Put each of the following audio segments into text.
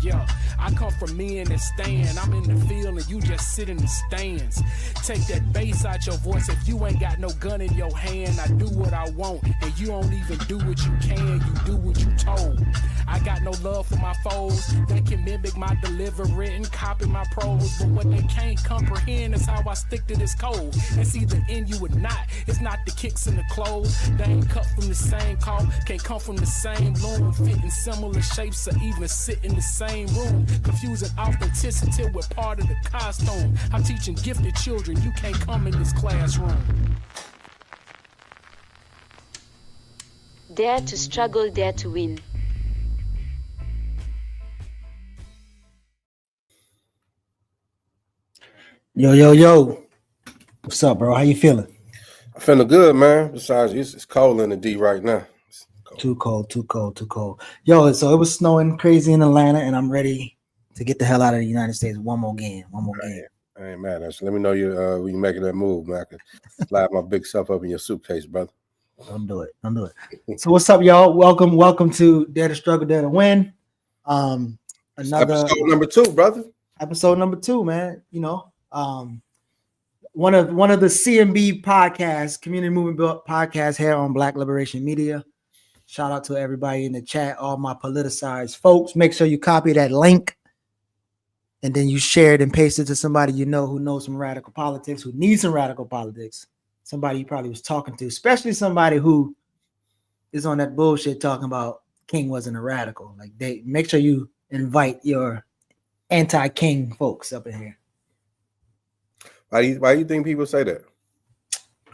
Yeah, I come from men that stand. I'm in the field and you just sit in the stands. Take that bass out your voice. If you ain't got no gun in your hand, I do what I want. And you don't even do what you can, you do what you told. I got no love for my foes that can mimic my delivery and copy my prose. But what they can't comprehend is how I stick to this code. It's either in you or not. It's not the kicks and the clothes. They ain't cut from the same cloth, can't come from the same loom, fit in similar shapes or even sit in the same room. Confusing authenticity with part of the costume. I'm teaching gifted children, you can't come in this classroom. Dare to struggle, dare to win. Yo. What's up, bro? How you feeling? I'm feeling good, man. Besides, it's cold in the D right now. Too cold. Yo, so it was snowing crazy in Atlanta, and I'm ready to get the hell out of the United States. One more game. I ain't mad at you. Let me know you when you're making that move, man. I can slide my big stuff up in your suitcase, brother. Don't do it. So what's up, y'all? Welcome to Dare to Struggle, Dare to Win. Another episode number 2, brother. Episode number 2, man. You know, one of the CMB podcasts, community movement podcast here on Black Liberation Media. Shout out to everybody in the chat, all my politicized folks. Make sure you copy that link and then you share it and paste it to somebody you know who knows some radical politics, who needs some radical politics. Somebody you probably was talking to, especially somebody who is on that bullshit talking about King wasn't a radical. Like, they make sure you invite your anti-King folks up in here. Why do you think people say that?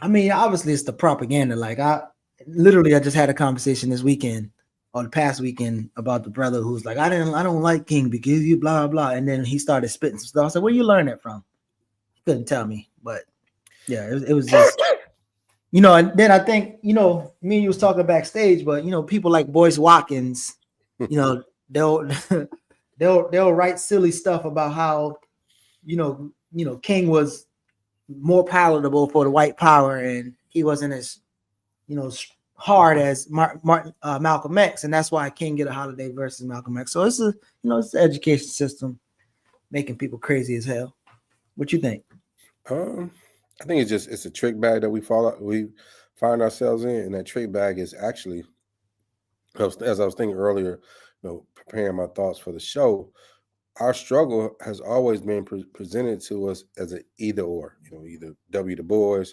I mean, obviously it's the propaganda. Like, I just had a conversation this weekend or the past weekend about the brother who's like, I don't like King because you blah blah, and then he started spitting some stuff. I said, where you learn that from? He couldn't tell me, but yeah, it was just, you know. And then I think, you know, me and you was talking backstage, but you know, people like Boyce Watkins, you know, they'll write silly stuff about how, you know, King was more palatable for the white power and he wasn't as, you know, hard as Malcolm X, and that's why King get a holiday versus Malcolm X. So it's it's the education system making people crazy as hell. What you think? I think it's a trick bag that we find ourselves in, and that trick bag is actually, as I was thinking earlier, you know, preparing my thoughts for the show. Our struggle has always been presented to us as an either or. You know, either W. Du Bois,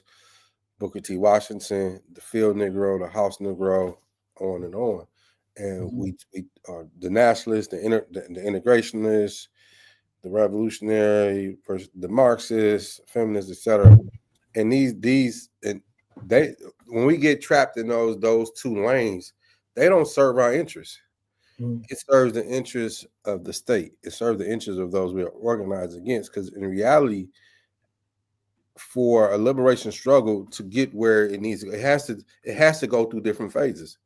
Booker T. Washington, the field Negro, the house Negro, on and on. And we are the nationalists, the integrationists, the revolutionary, the Marxists, feminists, etc. And these and they, when we get trapped in those two lanes, they don't serve our interests. It serves the interests of the state. It serves the interests of those we are organized against. Because in reality, for a liberation struggle to get where it needs to, it has to go through different phases.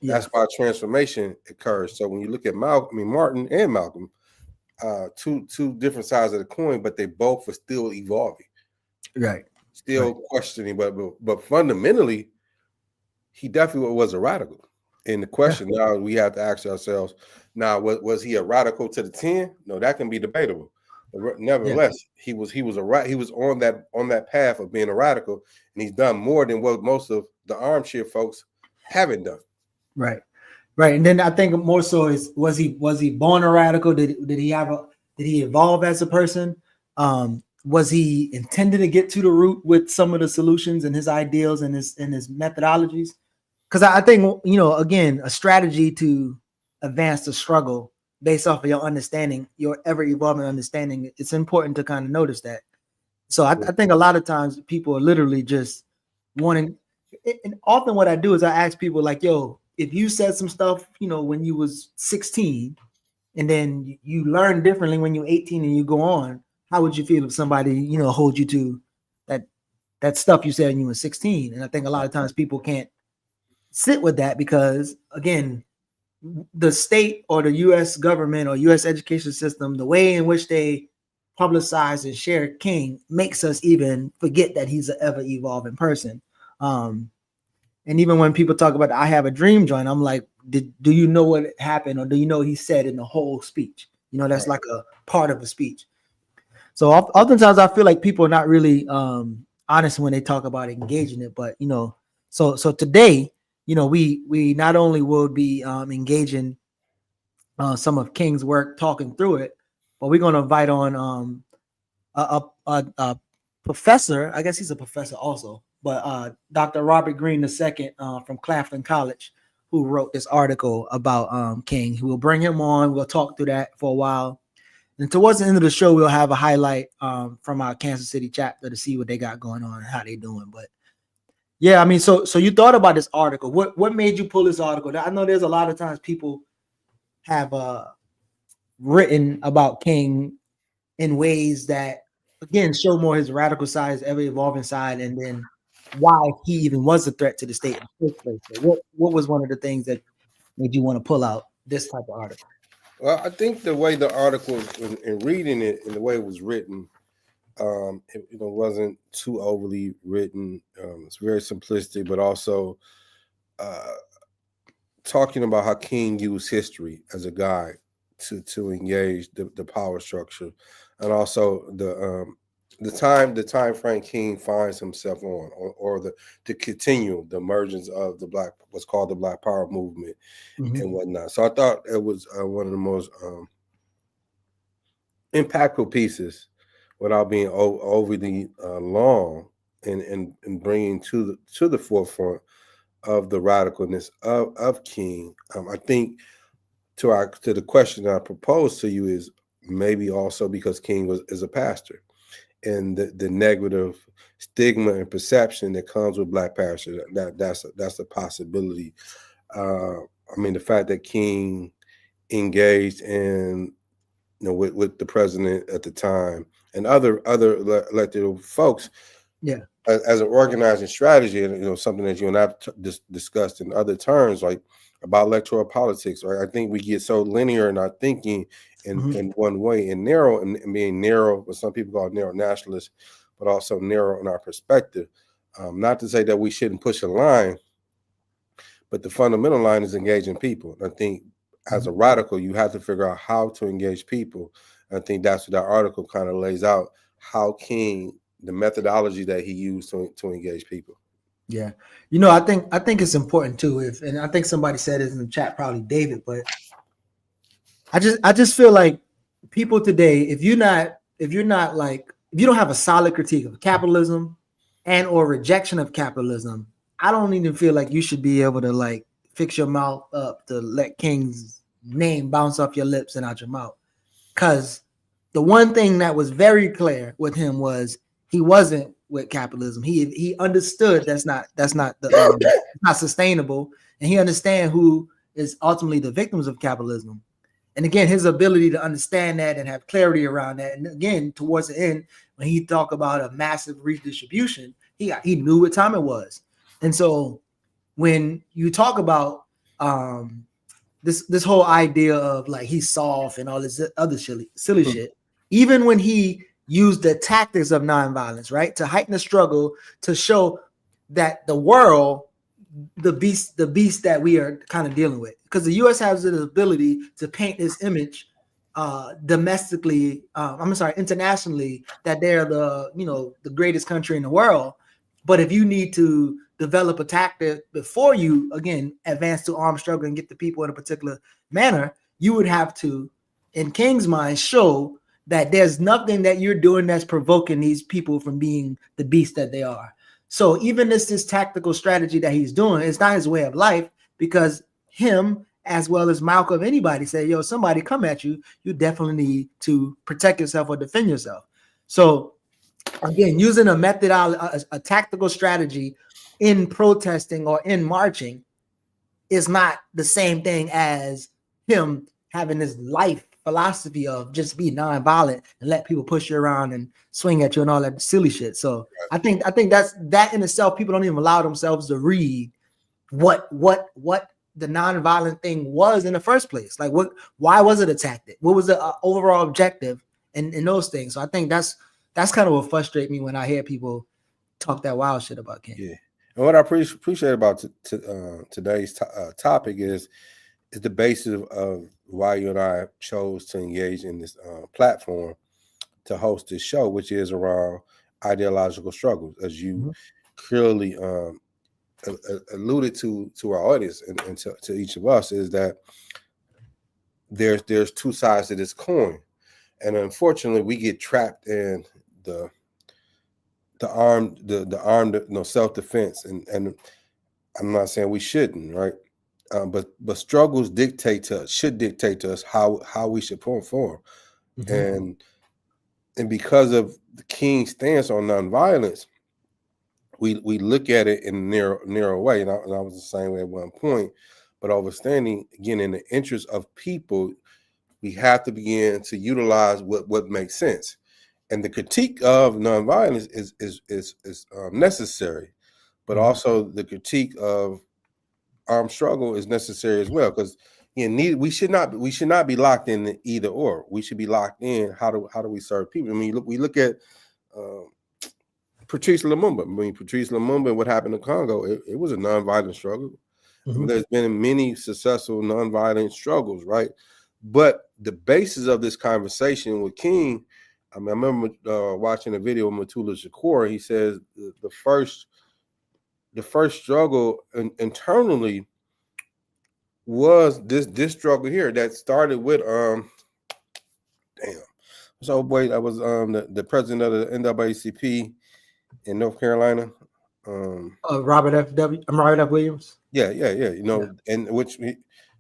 Yeah. That's why transformation occurs. So when you look at Martin and Malcolm, two different sides of the coin, but they both are still evolving, right? Still questioning, but fundamentally, he definitely was a radical. And the question now we have to ask ourselves: now, was he a radical to the 10? No, that can be debatable. But nevertheless, he was on that path of being a radical, and he's done more than what most of the armchair folks haven't done. Right. And then I think more so is was he born a radical? Did he evolve as a person? Was he intended to get to the root with some of the solutions and his ideals and his methodologies? Because I think, you know, again, a strategy to advance the struggle based off of your understanding, your ever evolving understanding, it's important to kind of notice that. So I think a lot of times people are literally just wanting, and often what I do is I ask people like, yo, if you said some stuff, you know, when you was 16 and then you learn differently when you're 18 and you go on, how would you feel if somebody, you know, hold you to that stuff you said when you were 16? And I think a lot of times people can't sit with that because, again, the state or the U.S. government or U.S. education system, the way in which they publicize and share King makes us even forget that he's an ever evolving person. And even when people talk about I have a dream joint, I'm like, do you know what happened, or do you know what he said in the whole speech? You know, that's like a part of a speech. So oftentimes I feel like people are not really honest when they talk about engaging it. But you know, so today, you know, we not only will be engaging some of King's work, talking through it, but we're going to invite on a professor. I guess he's a professor also, but Dr. Robert Greene II from Claflin College, who wrote this article about King. We'll bring him on. We'll talk through that for a while. And towards the end of the show, we'll have a highlight from our Kansas City chapter to see what they got going on and how they doing. But yeah, I mean, so you thought about this article. What made you pull this article? I know there's a lot of times people have written about King in ways that, again, show more his radical side, his ever evolving side, and then why he even was a threat to the state in the first place. So what was one of the things that made you want to pull out this type of article? Well, I think the way the article, in reading it and the way it was written, it wasn't too overly written. It's very simplistic, but also talking about how King used history as a guide to engage the power structure, and also the time frame King finds himself on, or to continue the emergence of what's called the Black Power movement and whatnot. So I thought it was one of the most impactful pieces, without being overly long, and bringing to the forefront of the radicalness of King. I think to the question that I proposed to you is maybe also because King is a pastor, and the negative stigma and perception that comes with Black pastor, that's a possibility. I mean, the fact that King engaged in, with the president at the time and other elected folks, as an organizing strategy, and something that you and I've discussed in other terms, like about electoral politics. Right? I think we get so linear in our thinking in one way, and narrow, and being narrow, what some people call narrow nationalists, but also narrow in our perspective. Not to say that we shouldn't push a line, but the fundamental line is engaging people. And I think as a radical, you have to figure out how to engage people. And I think that's what that article kind of lays out, how King, the methodology that he used to engage people. Yeah, I think it's important too. And I think somebody said it in the chat, probably David, but I just feel like people today, if you don't have a solid critique of capitalism and or rejection of capitalism, I don't even feel like you should be able to like fix your mouth up to let King's name bounce off your lips and out your mouth. Because the one thing that was very clear with him was he wasn't with capitalism. He understood that's not not sustainable, and he understand who is ultimately the victims of capitalism. And again, his ability to understand that and have clarity around that. And again, towards the end, when he talked about a massive redistribution, he knew what time it was. And so when you talk about this whole idea of like he's soft and all this other silly shit, even when he used the tactics of nonviolence, right, to heighten the struggle, to show that the world, the beast that we are kind of dealing with, because the U.S. has the ability to paint this image domestically, internationally, that they're the greatest country in the world. But if you need to develop a tactic before you, again, advance to armed struggle and get the people in a particular manner, you would have to, in King's mind, show that there's nothing that you're doing that's provoking these people from being the beast that they are. So even this tactical strategy that he's doing, it's not his way of life, because him, as well as Malcolm, anybody say, yo, somebody come at you, you definitely need to protect yourself or defend yourself. So again, using a tactical strategy in protesting or in marching is not the same thing as him having this life philosophy of just be nonviolent and let people push you around and swing at you and all that silly shit. So I think that in itself, people don't even allow themselves to read what the nonviolent thing was in the first place. Like why was it a tactic? What was the overall objective in those things? So I think that's kind of what frustrates me when I hear people talk that wild shit about King. Yeah. And what I appreciate about today's topic is the basis of why you and I chose to engage in this platform to host this show, which is around ideological struggles, as you clearly alluded to our audience and to each of us, is that there's two sides to this coin, and unfortunately, we get trapped in the armed self-defense, and I'm not saying we shouldn't, right? But struggles should dictate to us how we should perform, and because of the King's stance on nonviolence, we look at it in a narrow way, and I was the same way at one point. But understanding, again, in the interest of people, we have to begin to utilize what makes sense. And the critique of nonviolence is necessary, but also the critique of armed struggle is necessary as well, because we should not be locked in either or. We should be locked in how do we serve people. I mean, we look at Patrice Lumumba. I mean, Patrice Lumumba and what happened in Congo, it was a nonviolent struggle. I mean, there's been many successful nonviolent struggles, right? But the basis of this conversation with King, I mean, I remember watching a video of Matula Shakur. He says the first struggle internally was this struggle here that started with so boy, that was the president of the NAACP in North Carolina. Robert F. Williams. Yeah. You know, and which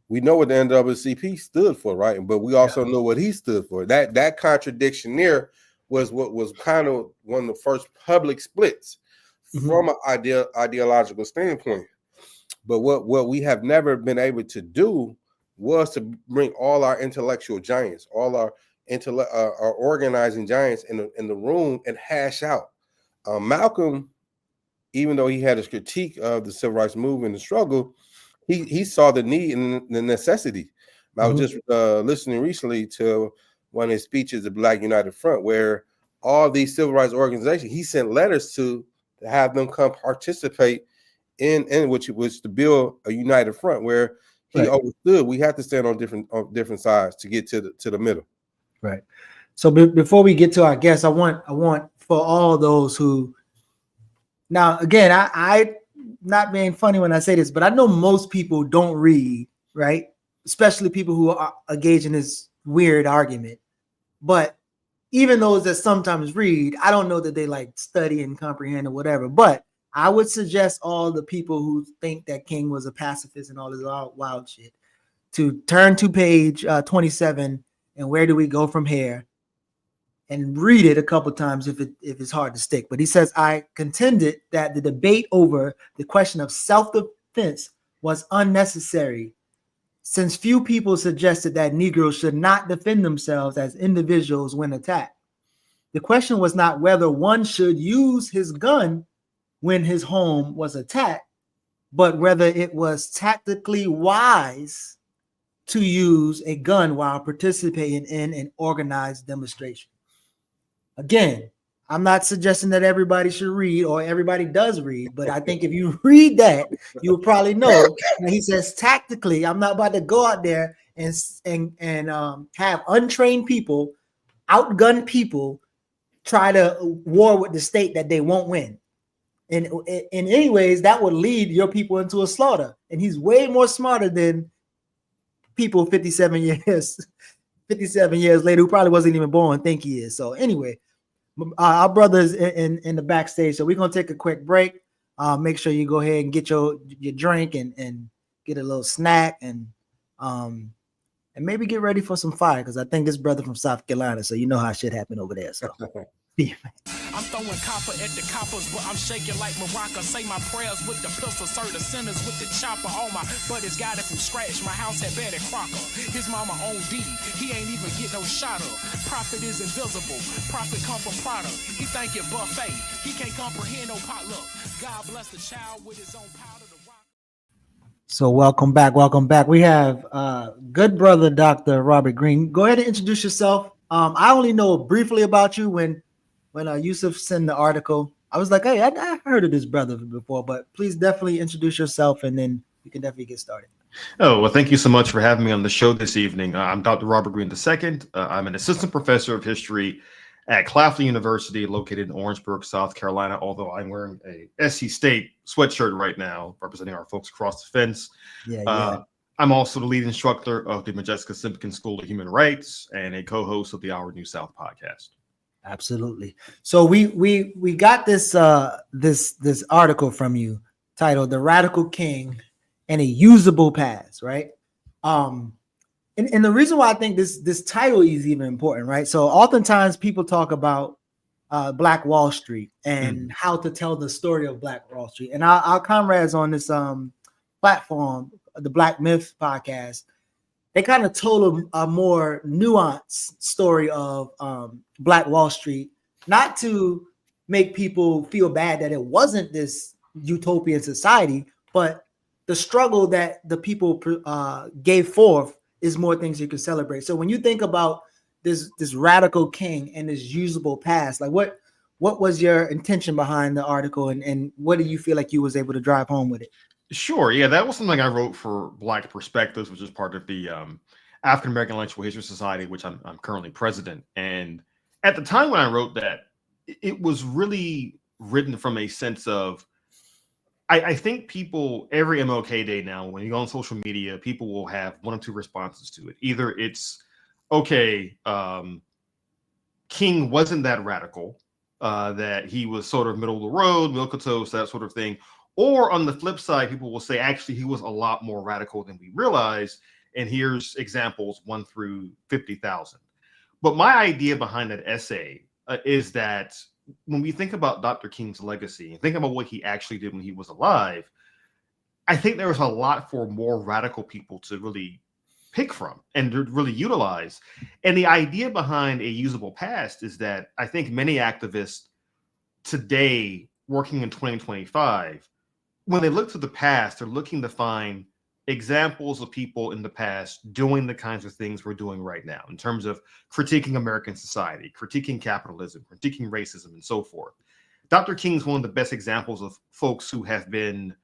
we know what the NAACP stood for, right? But we also know what he stood for. That contradiction there was what was kind of one of the first public splits from an ideological standpoint. But what we have never been able to do was to bring all our intellectual giants, all our organizing giants in the room and hash out. Malcolm, even though he had his critique of the civil rights movement and struggle, he saw the need and the necessity. I was just listening recently to one of his speeches, the Black United Front, where all these civil rights organizations, he sent letters to have them come participate in which was to build a united front, where he understood we have to stand on different sides to get to the middle. Right. So before we get to our guests, I want for all those who, now again, I not being funny when I say this, but I know most people don't read, right? Especially people who are engaged in this weird argument. But even those that sometimes read, I don't know that they like study and comprehend or whatever. But I would suggest all the people who think that King was a pacifist and all this wild shit to turn to page 27 and Where Do We Go From Here, and read it a couple times if it's hard to stick. But he says, I contended that the debate over the question of self-defense was unnecessary, since few people suggested that Negroes should not defend themselves as individuals when attacked. The question was not whether one should use his gun when his home was attacked, but whether it was tactically wise to use a gun while participating in an organized demonstration. Again, I'm not suggesting that everybody should read or everybody does read, but I think if you read that, you'll probably know that he says tactically, I'm not about to go out there and have untrained people, outgun people, try to war with the state that they won't win. And in any ways, that would lead your people into a slaughter. And he's way more smarter than people 57 years later who probably wasn't even born think he is. So anyway, our brother's in the backstage. So we're going to take a quick break. Make sure you go ahead and get your drink and get a little snack and maybe get ready for some fire, because I think this brother from South Carolina, so you know how shit happened over there. So I'm throwing copper at the coppers, but I'm shaking like Morocco. Say my prayers with the pistol, serve the sinners with the chopper. All my buddies got it from scratch. My house had Betty Crocker. His mama owned D. He ain't even get no shot up. Profit is invisible. Profit come from product. He think it buffet. He can't comprehend no potluck. God bless the child with his own powder to rock. So welcome back. We have good brother, Dr. Robert Greene. Go ahead and introduce yourself. I only know briefly about you when Yusef sent the article. I was like, hey, I heard of this brother before, but please definitely introduce yourself, and then we can definitely get started. Oh, well, thank you so much for having me on the show this evening. I'm Dr. Robert Greene II. I'm an assistant professor of history at Claflin University, located in Orangeburg, South Carolina, although I'm wearing a SC State sweatshirt right now, representing our folks across the fence. Yeah. I'm also the lead instructor of the Majeska Simpkins School of Human Rights and a co-host of the Our New South podcast. Absolutely. So we got this this article from you titled "The Radical King and a Usable Past," right? And the reason why I think this title is even important, right? So oftentimes people talk about Black Wall Street and how to tell the story of Black Wall Street. And our comrades on this platform, the Black Myth podcast, they kind of told a more nuanced story of Black Wall Street, not to make people feel bad that it wasn't this utopian society, but the struggle that the people gave forth is more things you can celebrate. So when you think about this radical king and this usable past, like what was your intention behind the article, and what do you feel like you was able to drive home with it? Sure. Yeah, that was something I wrote for Black Perspectives, which is part of the African American Intellectual History Society, which I'm currently president. And at the time when I wrote that, it was really written from a sense of, I think people, every MLK Day now, when you go on social media, people will have one of two responses to it. Either it's, okay, King wasn't that radical, that he was sort of middle of the road, milquetoast, that sort of thing. Or on the flip side, people will say, actually, he was a lot more radical than we realized. And here's examples 1 through 50,000. But my idea behind that essay is that when we think about Dr. King's legacy and think about what he actually did when he was alive, I think there was a lot for more radical people to really pick from and to really utilize. And the idea behind a usable past is that I think many activists today working in 2025, when they look to the past, they're looking to find examples of people in the past doing the kinds of things we're doing right now in terms of critiquing American society, critiquing capitalism, critiquing racism, and so forth. Dr. King is one of the best examples of folks who have been,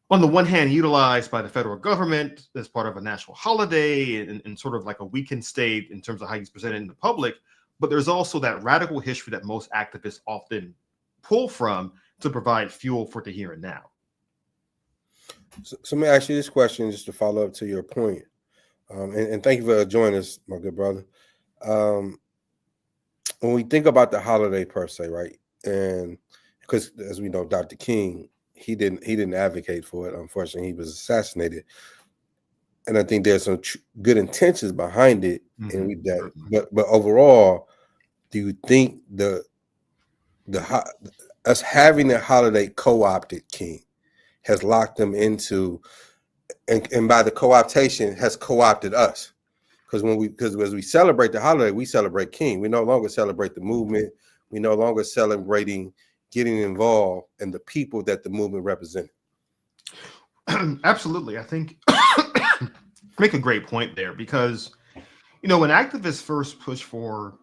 on the one hand, utilized by the federal government as part of a national holiday and sort of like a weekend state in terms of how he's presented in the public. But there's also that radical history that most activists often pull from to provide fuel for the here and now. So let me ask you this question just to follow up to your point. And thank you for joining us, my good brother. When we think about the holiday per se, right? And because as we know, Dr. King, he didn't advocate for it. Unfortunately, he was assassinated. And I think there's some good intentions behind it. And but overall, do you think us having a holiday co-opted King has locked them into, and by the co-optation has co-opted us? Because as we celebrate the holiday, we celebrate King. We no longer celebrate the movement. We no longer celebrating getting involved in the people that the movement represented. Absolutely. I think make a great point there, because, you know, when activists first pushed for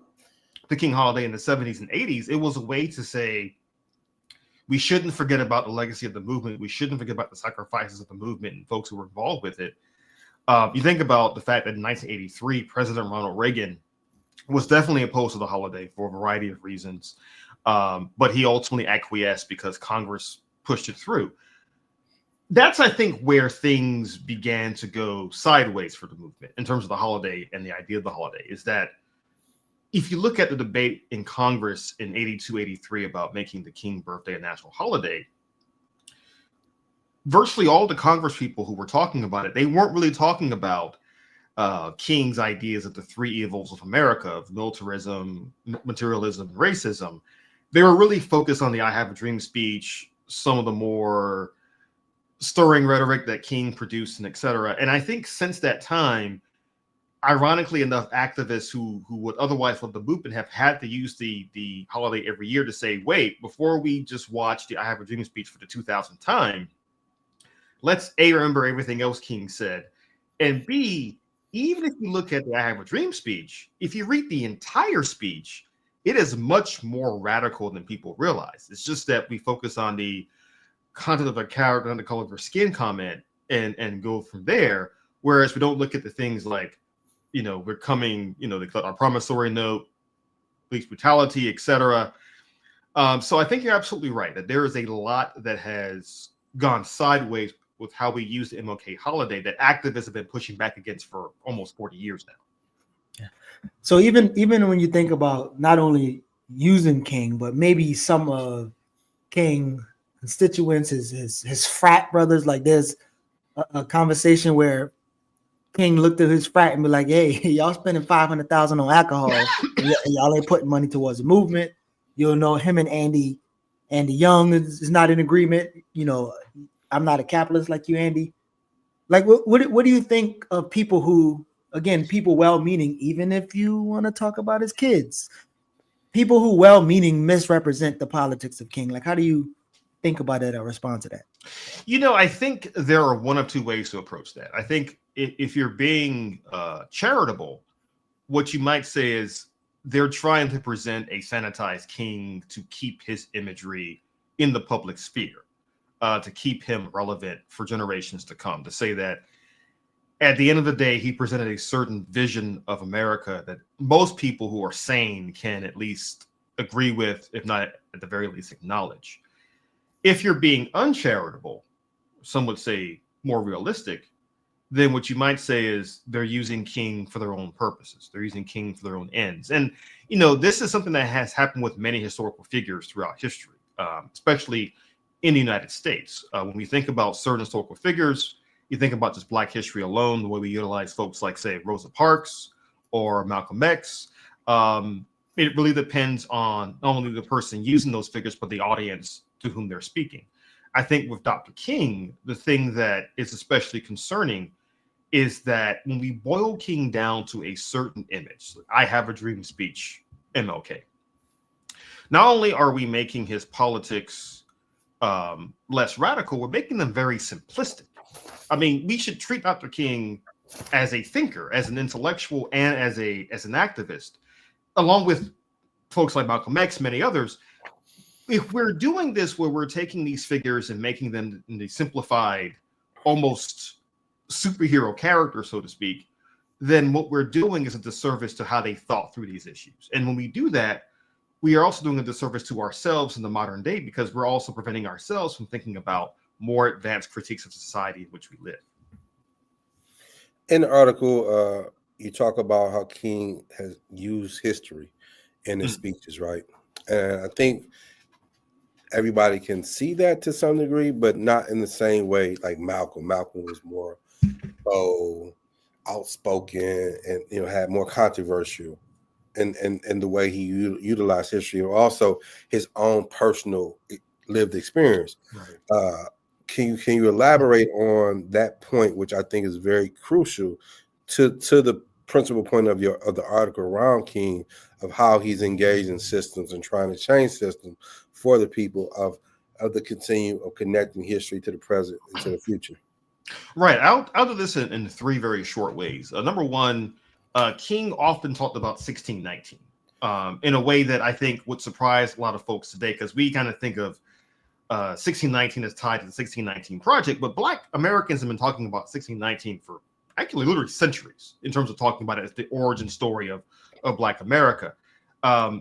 the King holiday in the 70s and 80s, it was a way to say, we shouldn't forget about the legacy of the movement. We shouldn't forget about the sacrifices of the movement and folks who were involved with it. You think about the fact that in 1983, President Ronald Reagan was definitely opposed to the holiday for a variety of reasons. But he ultimately acquiesced because Congress pushed it through. That's, I think, where things began to go sideways for the movement in terms of the holiday and the idea of the holiday, is that if you look at the debate in Congress in 82, 83 about making the King birthday a national holiday, virtually all the Congress people who were talking about it, they weren't really talking about King's ideas of the three evils of America, of militarism, materialism, and racism. They were really focused on the I Have a Dream speech, some of the more stirring rhetoric that King produced, and et cetera. And I think since that time, ironically enough, activists who would otherwise love the movement have had to use the holiday every year to say, wait, before we just watch the I Have a Dream speech for the 2000th time, let's A, remember everything else King said, and B, even if you look at the I Have a Dream speech, if you read the entire speech, it is much more radical than people realize. It's just that we focus on the content of their character and the color of their skin comment. and go from there. Whereas we don't look at the things like, we're coming, our promissory note, police brutality, etc. So I think you're absolutely right that there is a lot that has gone sideways with how we use the MLK holiday that activists have been pushing back against for almost 40 years now. Yeah. So even when you think about not only using King, but maybe some of King constituents, his frat brothers, like there's a conversation where King looked at his frat and be like, "Hey, y'all spending $500,000 on alcohol, and y'all ain't putting money towards the movement." You'll know him and Andy Young is not in agreement. I'm not a capitalist like you, Andy. Like, what do you think of people who, again, people well-meaning, even if you want to talk about his kids, people who well-meaning misrepresent the politics of King? Like, how do you think about it or respond to that? I think there are one of two ways to approach that. I think if you're being charitable, what you might say is they're trying to present a sanitized King to keep his imagery in the public sphere, to keep him relevant for generations to come, to say that at the end of the day, he presented a certain vision of America that most people who are sane can at least agree with, if not at the very least acknowledge. If you're being uncharitable, some would say more realistic, then what you might say is they're using King for their own purposes. They're using King for their own ends. And, this is something that has happened with many historical figures throughout history, especially in the United States. When we think about certain historical figures, you think about just Black history alone, the way we utilize folks like, say, Rosa Parks or Malcolm X. It really depends on not only the person using those figures, but the audience to whom they're speaking. I think with Dr. King, the thing that is especially concerning is that when we boil King down to a certain image, I have a dream speech, MLK, not only are we making his politics less radical, we're making them very simplistic. I mean, we should treat Dr. King as a thinker, as an intellectual, and as an activist, along with folks like Malcolm X, many others. If we're doing this where we're taking these figures and making them in the simplified, almost superhero character, so to speak, then what we're doing is a disservice to how they thought through these issues. And when we do that, we are also doing a disservice to ourselves in the modern day, because we're also preventing ourselves from thinking about more advanced critiques of society in which we live. In the article, you talk about how King has used history in his speeches, right? And I think everybody can see that to some degree, but not in the same way like Malcolm. Malcolm was more outspoken and had more controversial in the way he utilized history, or also his own personal lived experience. Right. Can you elaborate on that point, which I think is very crucial to the principal point of the article around King, of how he's engaged in systems and trying to change systems for the people of the continue of connecting history to the present and to the future? Right. I'll do this in three very short ways. Number one, King often talked about 1619 in a way that I think would surprise a lot of folks today, because we kind of think of 1619 as tied to the 1619 Project, but Black Americans have been talking about 1619 for actually literally centuries in terms of talking about it as the origin story of Black America.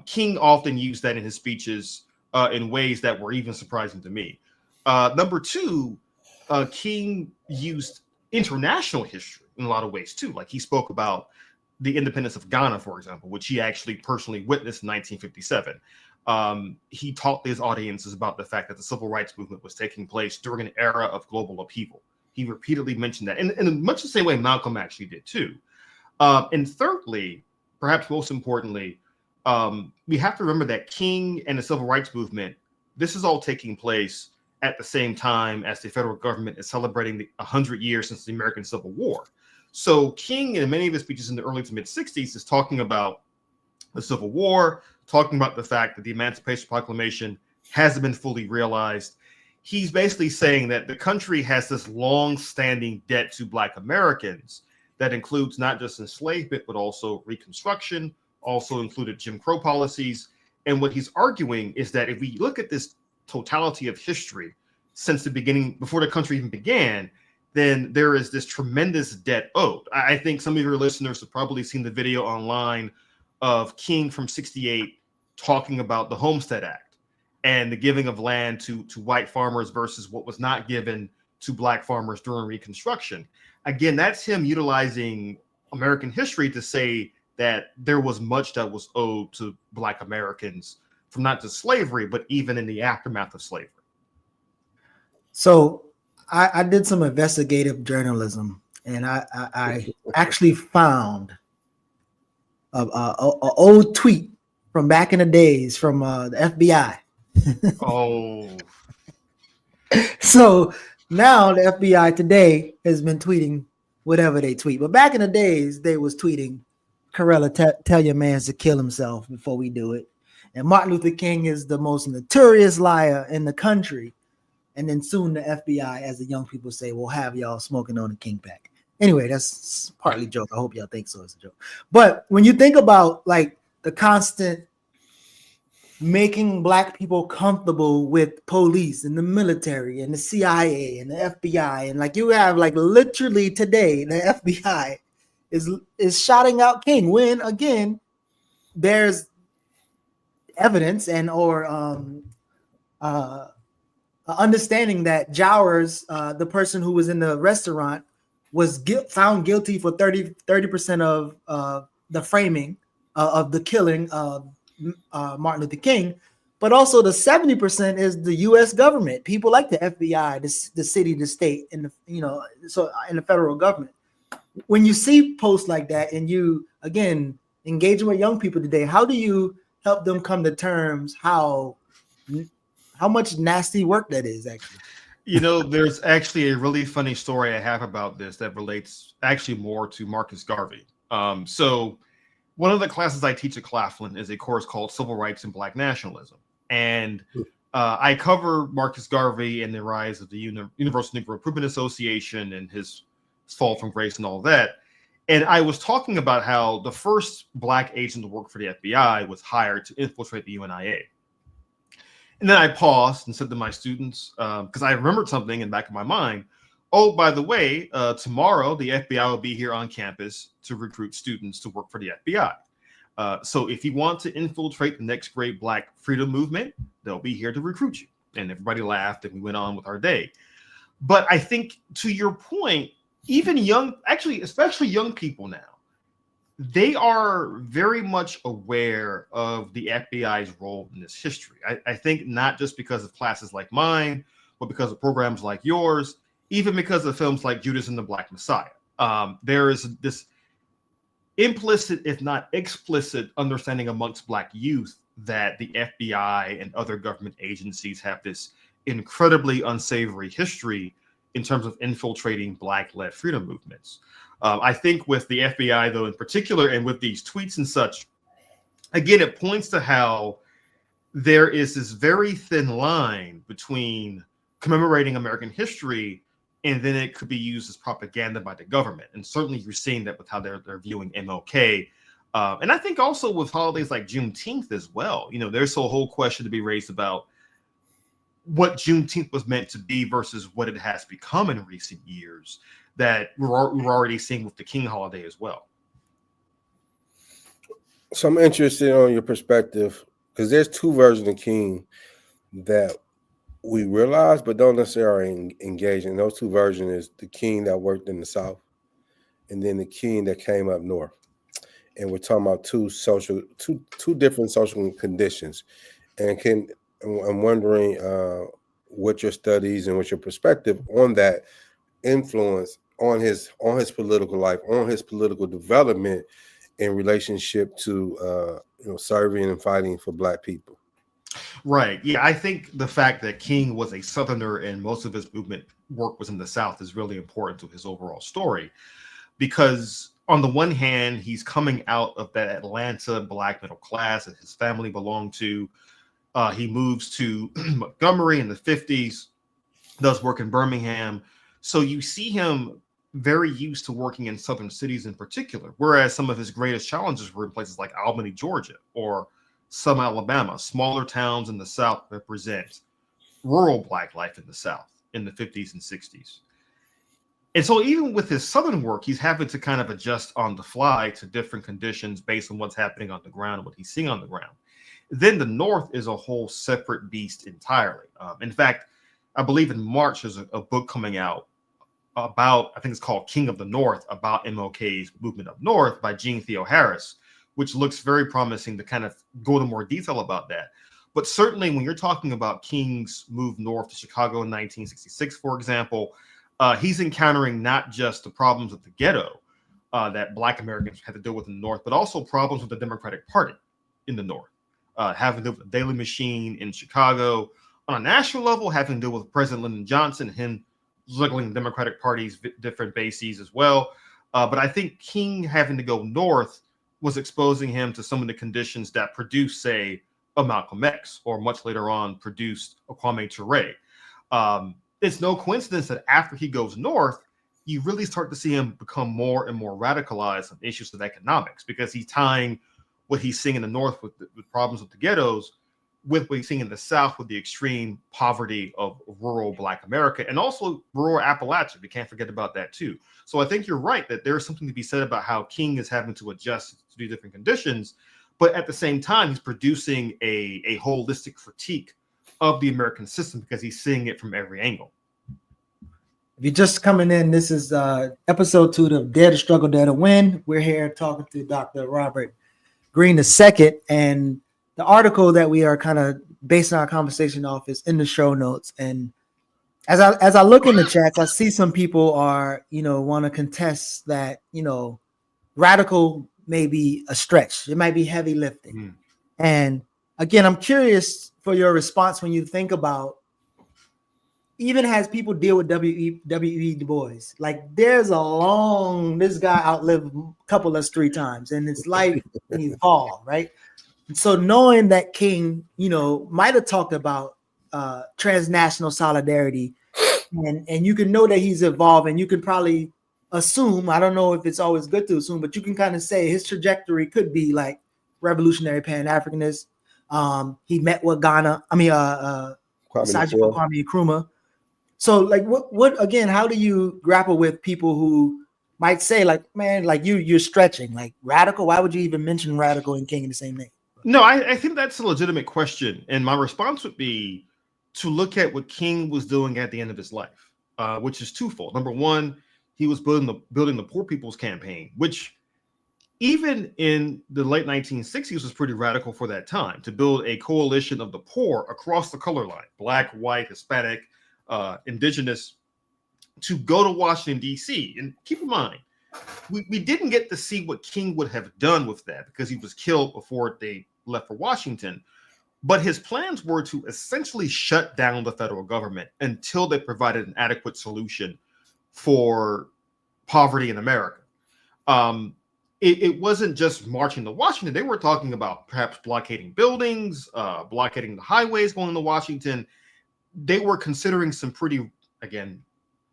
King often used that in his speeches in ways that were even surprising to me. Number two, King used international history in a lot of ways too. Like, he spoke about the independence of Ghana, for example, which he actually personally witnessed in 1957. He taught his audiences about the fact that the civil rights movement was taking place during an era of global upheaval. He repeatedly mentioned that, in much the same way Malcolm actually did too. And thirdly, perhaps most importantly, we have to remember that King and the civil rights movement, this is all taking place at the same time as the federal government is celebrating the 100 years since the American Civil War. So King, in many of his speeches in the early to mid 60s, is talking about the Civil War, talking about the fact that the Emancipation Proclamation hasn't been fully realized. He's basically saying that the country has this long-standing debt to Black Americans that includes not just enslavement, but also Reconstruction, also included Jim Crow policies. And what he's arguing is that if we look at this totality of history since the beginning, before the country even began, then there is this tremendous debt owed. I think some of your listeners have probably seen the video online of King from '68 talking about the Homestead Act and the giving of land to white farmers versus what was not given to black farmers during Reconstruction. Again, that's him utilizing American history to say that there was much that was owed to black Americans from not just slavery, but even in the aftermath of slavery. So I did some investigative journalism, and I actually found a old tweet from back in the days from the FBI. Oh. So now the FBI today has been tweeting whatever they tweet, but back in the days they was tweeting, Corella, tell your mans to kill himself before we do it. And Martin Luther King is the most notorious liar in the country. And then soon the FBI, as the young people say, will have y'all smoking on the King pack. Anyway, that's partly joke. I hope y'all think so. It's a joke. But when you think about like the constant making black people comfortable with police and the military and the CIA and the FBI, and like you have like literally today, the FBI is shouting out King when again there's evidence and or understanding that Jowers, the person who was in the restaurant, was found guilty for 30% of the framing of the killing of Martin Luther King, but also the 70% is the U.S. government, people like the FBI, the city, the state, and in the federal government. When you see posts like that, and you again engaging with young people today, how do you help them come to terms how much nasty work that is actually? There's actually a really funny story I have about this that relates actually more to Marcus Garvey. So one of the classes I teach at Claflin is a course called Civil Rights and Black Nationalism. And I cover Marcus Garvey and the rise of the Universal Negro Improvement Association and his fall from grace and all that. And I was talking about how the first black agent to work for the FBI was hired to infiltrate the UNIA. And then I paused and said to my students, because I remembered something in the back of my mind, oh, by the way, tomorrow the FBI will be here on campus to recruit students to work for the FBI. So if you want to infiltrate the next great black freedom movement, they'll be here to recruit you. And everybody laughed and we went on with our day. But I think to your point, even especially young people now, they are very much aware of the FBI's role in this history. I think not just because of classes like mine, but because of programs like yours, even because of films like Judas and the Black Messiah. There is this implicit, if not explicit, understanding amongst black youth that the FBI and other government agencies have this incredibly unsavory history in terms of infiltrating black-led freedom movements. I think with the FBI, though, in particular, and with these tweets and such, again, it points to how there is this very thin line between commemorating American history and then it could be used as propaganda by the government. And certainly you're seeing that with how they're viewing MLK. And I think also with holidays like Juneteenth as well. There's a whole question to be raised about what Juneteenth was meant to be versus what it has become in recent years that we're already seeing with the King holiday as well. So I'm interested on your perspective because there's two versions of King that we realize but don't necessarily engage in. Those two versions is the King that worked in the South and then the King that came up north. And we're talking about two different social conditions. And I'm wondering what your studies and what your perspective on that influence on his political life, on his political development in relationship to serving and fighting for black people. Right. Yeah, I think the fact that King was a Southerner and most of his movement work was in the South is really important to his overall story, because on the one hand, he's coming out of that Atlanta black middle class that his family belonged to. He moves to Montgomery in the 50s, does work in Birmingham. So you see him very used to working in Southern cities in particular, whereas some of his greatest challenges were in places like Albany, Georgia, or Selma, Alabama, smaller towns in the South represent rural black life in the South in the 50s and 60s. And so even with his Southern work, he's having to kind of adjust on the fly to different conditions based on what's happening on the ground and what he's seeing on the ground. Then the North is a whole separate beast entirely. In fact, I believe in March there's a book coming out about, I think it's called King of the North, about MLK's movement up north by Jean Theo Harris, which looks very promising to kind of go into more detail about that. But certainly when you're talking about King's move north to Chicago in 1966, for example, he's encountering not just the problems of the ghetto that Black Americans had to deal with in the North, but also problems with the Democratic Party in the North, having to deal with the Daily Machine in Chicago. On a national level, having to deal with President Lyndon Johnson, him juggling the Democratic Party's different bases as well. But I think King having to go north was exposing him to some of the conditions that produced, say, a Malcolm X, or much later on produced a Kwame Ture. It's no coincidence that after he goes north, you really start to see him become more and more radicalized on issues of economics, because he's tying what he's seeing in the North with the problems with the ghettos with what he's seeing in the South with the extreme poverty of rural Black America and also rural Appalachia. We can't forget about that too. So I think you're right that there's something to be said about how King is having to adjust to these different conditions, but at the same time, he's producing a holistic critique of the American system because he's seeing it from every angle. If you're just coming in, this is episode 2 of Dare to Struggle, Dare to Win. We're here talking to Dr. Robert Greene II, and the article that we are kind of basing our conversation off is in the show notes. And as I look in the chats, I see some people are, want to contest that, radical may be a stretch. It might be heavy lifting. And again, I'm curious for your response when you think about, even as people deal with W.E. Du Bois, like this guy outlived a couple of us 3 times in his life and he fall, right? And so knowing that King, might have talked about transnational solidarity, and you can know that he's evolving, you can probably assume, I don't know if it's always good to assume, but you can kind of say his trajectory could be like revolutionary Pan-Africanist. He met with Ghana, Kwame Nkrumah. So like what again, how do you grapple with people who might say like, man, like you're stretching, like radical? Why would you even mention radical and King in the same name? No, I think that's a legitimate question. And my response would be to look at what King was doing at the end of his life, which is twofold. Number one, he was building the Poor People's Campaign, which even in the late 1960s was pretty radical for that time, to build a coalition of the poor across the color line, Black, white, Hispanic, indigenous, to go to Washington, D.C. And keep in mind, we didn't get to see what King would have done with that because he was killed before they left for Washington. But his plans were to essentially shut down the federal government until they provided an adequate solution for poverty in America. It wasn't just marching to Washington. They were talking about perhaps blockading buildings, blockading the highways going to Washington. They were considering some pretty, again,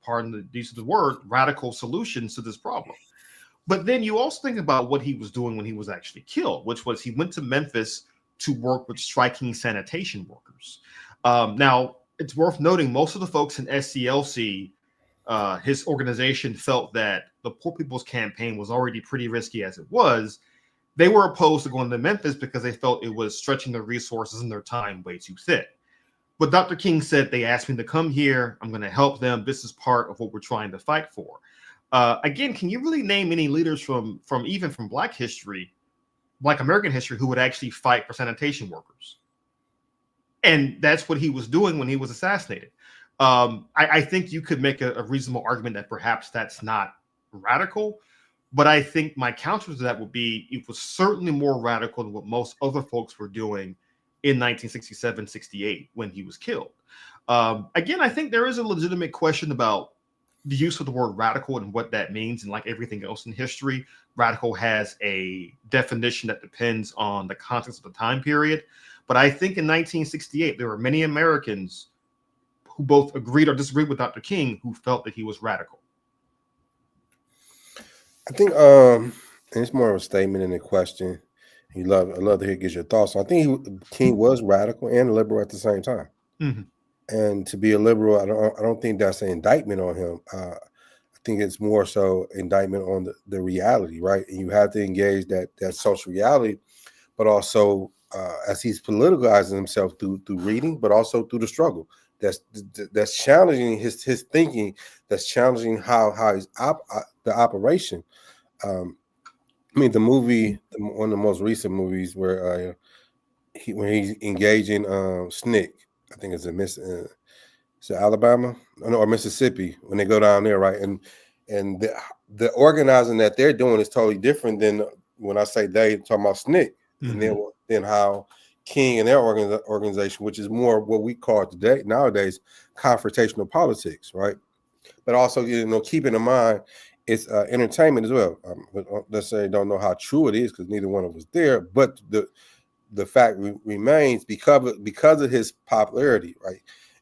pardon the use of the word, radical solutions to this problem. But then you also think about what he was doing when he was actually killed, which was he went to Memphis to work with striking sanitation workers. Now, it's worth noting most of the folks in SCLC, his organization, felt that the Poor People's Campaign was already pretty risky as it was. They were opposed to going to Memphis because they felt it was stretching their resources and their time way too thin. But Dr. King said, they asked me to come here. I'm going to help them. This is part of what we're trying to fight for. Again, can you really name any leaders from even from Black history, Black American history, who would actually fight for sanitation workers? And that's what he was doing when he was assassinated. I think you could make a reasonable argument that perhaps that's not radical, but I think my counter to that would be it was certainly more radical than what most other folks were doing in 1967, 68 when he was killed. Again, I think there is a legitimate question about the use of the word radical and what that means. And like everything else in history, radical has a definition that depends on the context of the time period. But I think in 1968, there were many Americans who both agreed or disagreed with Dr. King who felt that he was radical. I think and it's more of a statement than a question. I'd love to hear get your thoughts. I think King was radical and liberal at the same time. Mm-hmm. And to be a liberal, I don't think that's an indictment on him. I think it's more so indictment on the reality, right? And you have to engage that social reality, but also as he's politicizing himself through reading, but also through the struggle. That's challenging his thinking. That's challenging how he's the operation. I mean, the movie, one of the most recent movies where when he's engaging SNCC, I think it's it's Alabama or Mississippi, when they go down there, right? And the organizing that they're doing is totally different than when I say they, talking about SNCC, and then how King and their organization, which is more what we call today nowadays confrontational politics, right? But also, keeping in mind it's entertainment as well. Let's say don't know how true it is because neither one of us there, but the fact remains because of his popularity, right?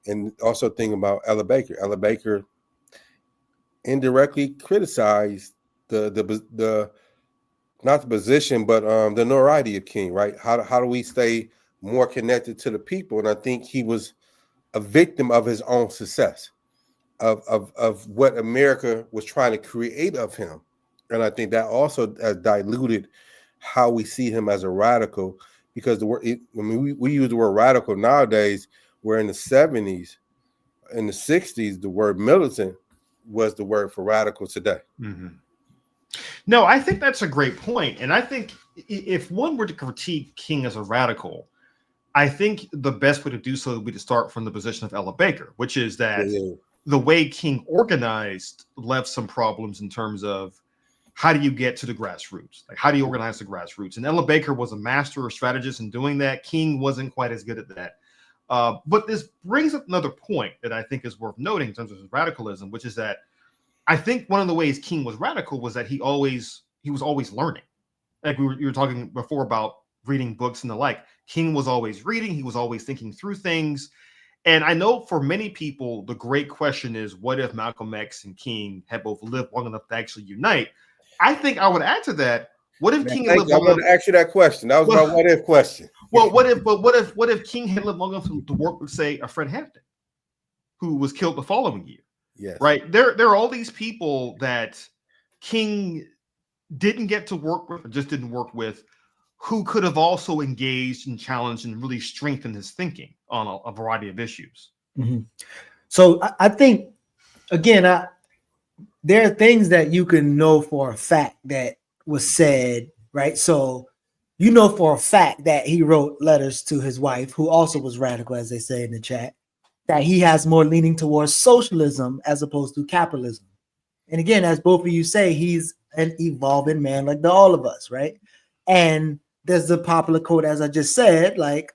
And also think about Ella Baker. Ella Baker indirectly criticized the not the position, but the notoriety of King, right? How do we stay more connected to the people? And I think he was a victim of his own success, of what America was trying to create of him. And I think that also has diluted how we see him as a radical, because the word, we use the word radical nowadays, where in the 70s, in the 60s, the word militant was the word for radical today. No, I think that's a great point. And I think if one were to critique King as a radical, I think the best way to do so would be to start from the position of Ella Baker, which is that the way King organized left some problems in terms of how do you get to the grassroots? Like, how do you organize the grassroots? And Ella Baker was a master strategist in doing that. King wasn't quite as good at that. But this brings up another point that I think is worth noting in terms of his radicalism, which is that I think one of the ways King was radical was that he was always learning. Like you were talking before about reading books and the like. King was always reading. He was always thinking through things. And I know for many people, the great question is, what if Malcolm X and King had both lived long enough to actually unite? I think I would add to that. What if King had lived long enough? I wanted to ask you that question. That was my what if question. Well, what if King had lived long enough to work with, say, a Fred Hampton, who was killed the following year? Yes. Right. There are all these people that King didn't get to work with, or just didn't work with, who could have also engaged and challenged and really strengthened his thinking on a variety of issues. So I think, again, there are things that you can know for a fact that was said, right? So you know for a fact that he wrote letters to his wife, who also was radical, as they say in the chat, that he has more leaning towards socialism as opposed to capitalism. And again, as both of you say, he's an evolving man like all of us, right? And there's the popular quote, as I just said, like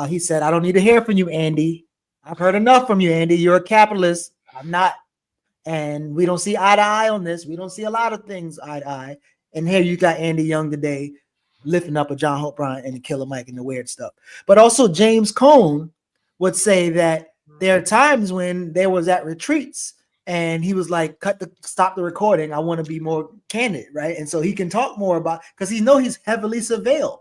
he said, "I don't need to hear from you, Andy. I've heard enough from you, Andy. You're a capitalist. I'm not. And we don't see eye to eye on this. We don't see a lot of things eye to eye." And here you got Andy Young today lifting up a John Hope Bryant and the Killer Mike and the weird stuff. But also James Cone would say that there are times when there was at retreats and he was like, stop the recording. I want to be more candid, right? And so he can talk more about, because he know he's heavily surveilled.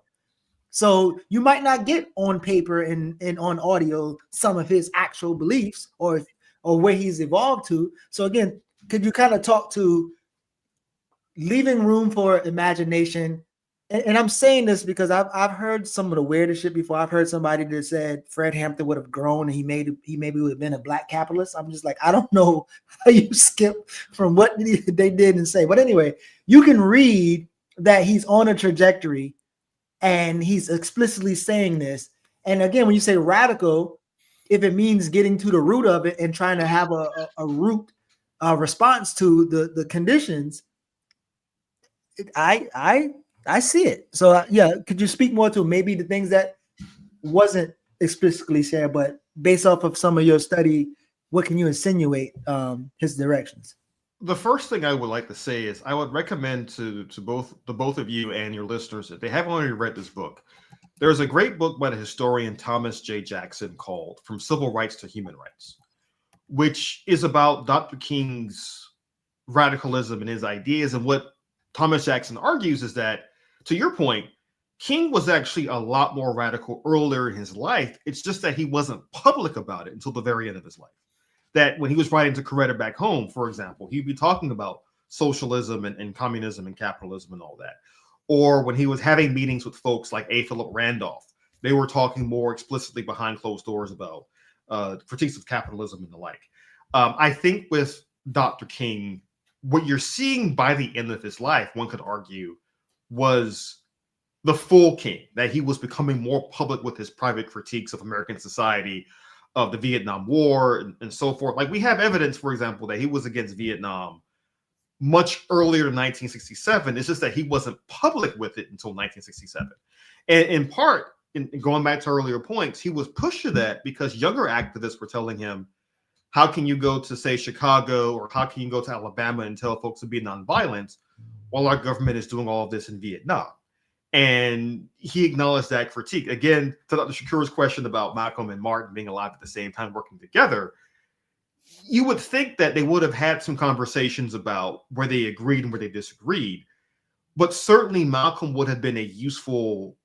So you might not get on paper and on audio some of his actual beliefs or where he's evolved to. So again, could you kind of talk to leaving room for imagination? And I'm saying this because I've heard some of the weirdest shit before. I've heard somebody that said Fred Hampton would have grown and he maybe would have been a black capitalist. I'm just like, I don't know how you skip from what they did and say. But anyway, you can read that he's on a trajectory and he's explicitly saying this. And again, when you say radical, if it means getting to the root of it and trying to have a root response to the conditions, I see it. So yeah, could you speak more to maybe the things that wasn't explicitly shared, but based off of some of your study, what can you insinuate his directions? The first thing I would like to say is I would recommend to both of you and your listeners, if they haven't already read this book, there's a great book by the historian Thomas J. Jackson called From Civil Rights to Human Rights, which is about Dr. King's radicalism and his ideas. And what Thomas Jackson argues is that, to your point, King was actually a lot more radical earlier in his life. It's just that he wasn't public about it until the very end of his life. that when he was writing to Coretta back home, for example, he'd be talking about socialism and communism and capitalism and all that. Or when he was having meetings with folks like A. Philip Randolph, they were talking more explicitly behind closed doors about critiques of capitalism and the like. I think with Dr. King, what you're seeing by the end of his life, one could argue, was the full King, that he was becoming more public with his private critiques of American society, of the Vietnam War, and so forth. Like, we have evidence, for example, that he was against Vietnam much earlier than 1967. It's just that he wasn't public with it until 1967. And in part, in going back to earlier points, he was pushed to that because younger activists were telling him, how can you go to, say, Chicago, or how can you go to Alabama and tell folks to be nonviolent while our government is doing all of this in Vietnam? And he acknowledged that critique. Again, to Dr. Shakur's question about Malcolm and Martin being alive at the same time, working together, you would think that they would have had some conversations about where they agreed and where they disagreed. But certainly Malcolm would have been a useful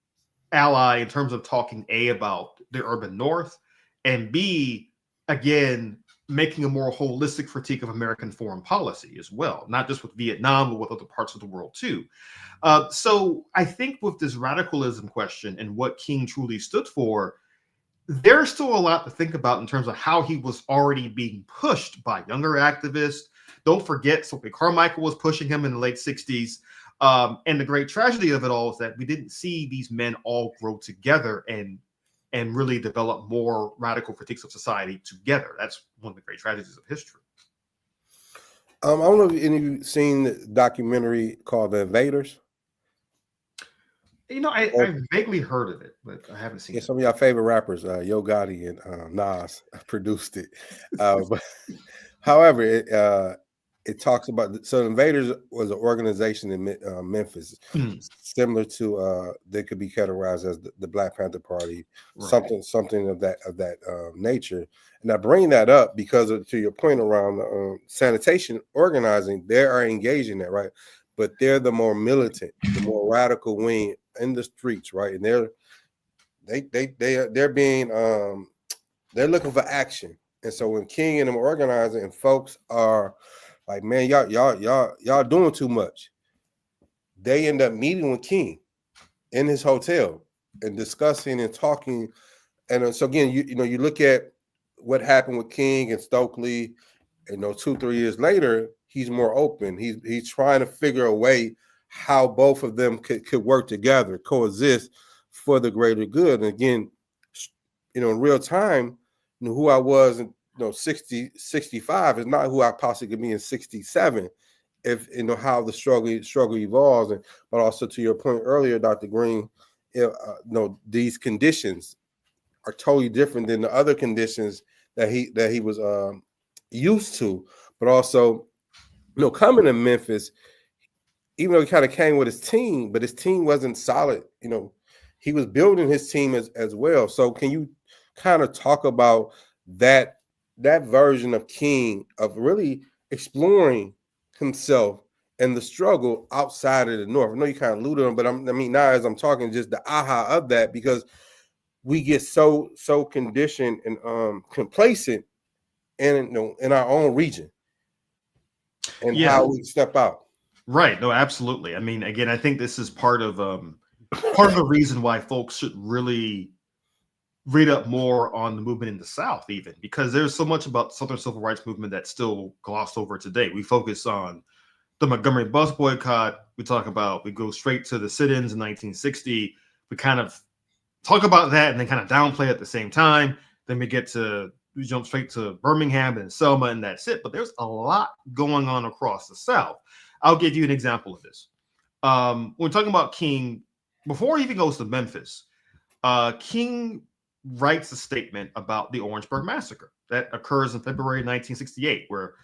ally in terms of talking, A, about the urban North, and B, again, making a more holistic critique of American foreign policy as well, not just with Vietnam, but with other parts of the world too. So I think with this radicalism question and what King truly stood for, there's still a lot to think about in terms of how he was already being pushed by younger activists. Don't forget, Sophie Carmichael was pushing him in the late 60s. And the great tragedy of it all is that we didn't see these men all grow together and really develop more radical critiques of society together. That's one of the great tragedies of history. I don't know if any of you seen the documentary called The Invaders. You know, I vaguely heard of it, but I haven't seen it. Some of y'all favorite rappers, Yo Gotti and Nas, produced it. But however, it talks about, so Invaders was an organization in Memphis, similar to they could be categorized as the Black Panther Party, right. something of that nature. And I bring that up because to your point around sanitation organizing, they are engaged in that, right? But they're the more militant, the more radical wing in the streets, right? And they're being they're looking for action. And so when King and them are organizing, and folks are like, man, y'all doing too much, they end up meeting with King in his hotel and discussing and talking. And so again, you know, you look at what happened with King and Stokely, you know, 2-3 years later, he's more open. He's trying to figure a way how both of them could work together, coexist for the greater good. And again, you know, in real time, you know, who I was in 60, 65 is not who I possibly could be in 67. If you know how the struggle evolves, but also to your point earlier, Dr. Greene, these conditions are totally different than the other conditions that he was used to. But also, coming to Memphis, even though he kind of came with his team, but his team wasn't solid. He was building his team as well. So can you kind of talk about that version of King, of really exploring himself and the struggle outside of the North? I know you kind of alluded on, but now as I'm talking, just the aha of that, because we get so conditioned and complacent in our own region and how we step out. Right. No, absolutely. I mean, again, I think this is part of the reason why folks should really read up more on the movement in the South, even because there's so much about the Southern Civil Rights Movement that's still glossed over today. We focus on the Montgomery bus boycott. We go straight to the sit-ins in 1960. We kind of talk about that and then kind of downplay at the same time. Then we jump straight to Birmingham and Selma, and that's it. But there's a lot going on across the South. I'll give you an example of this. When we're talking about King, before he even goes to Memphis, King writes a statement about the Orangeburg Massacre that occurs in February 1968, where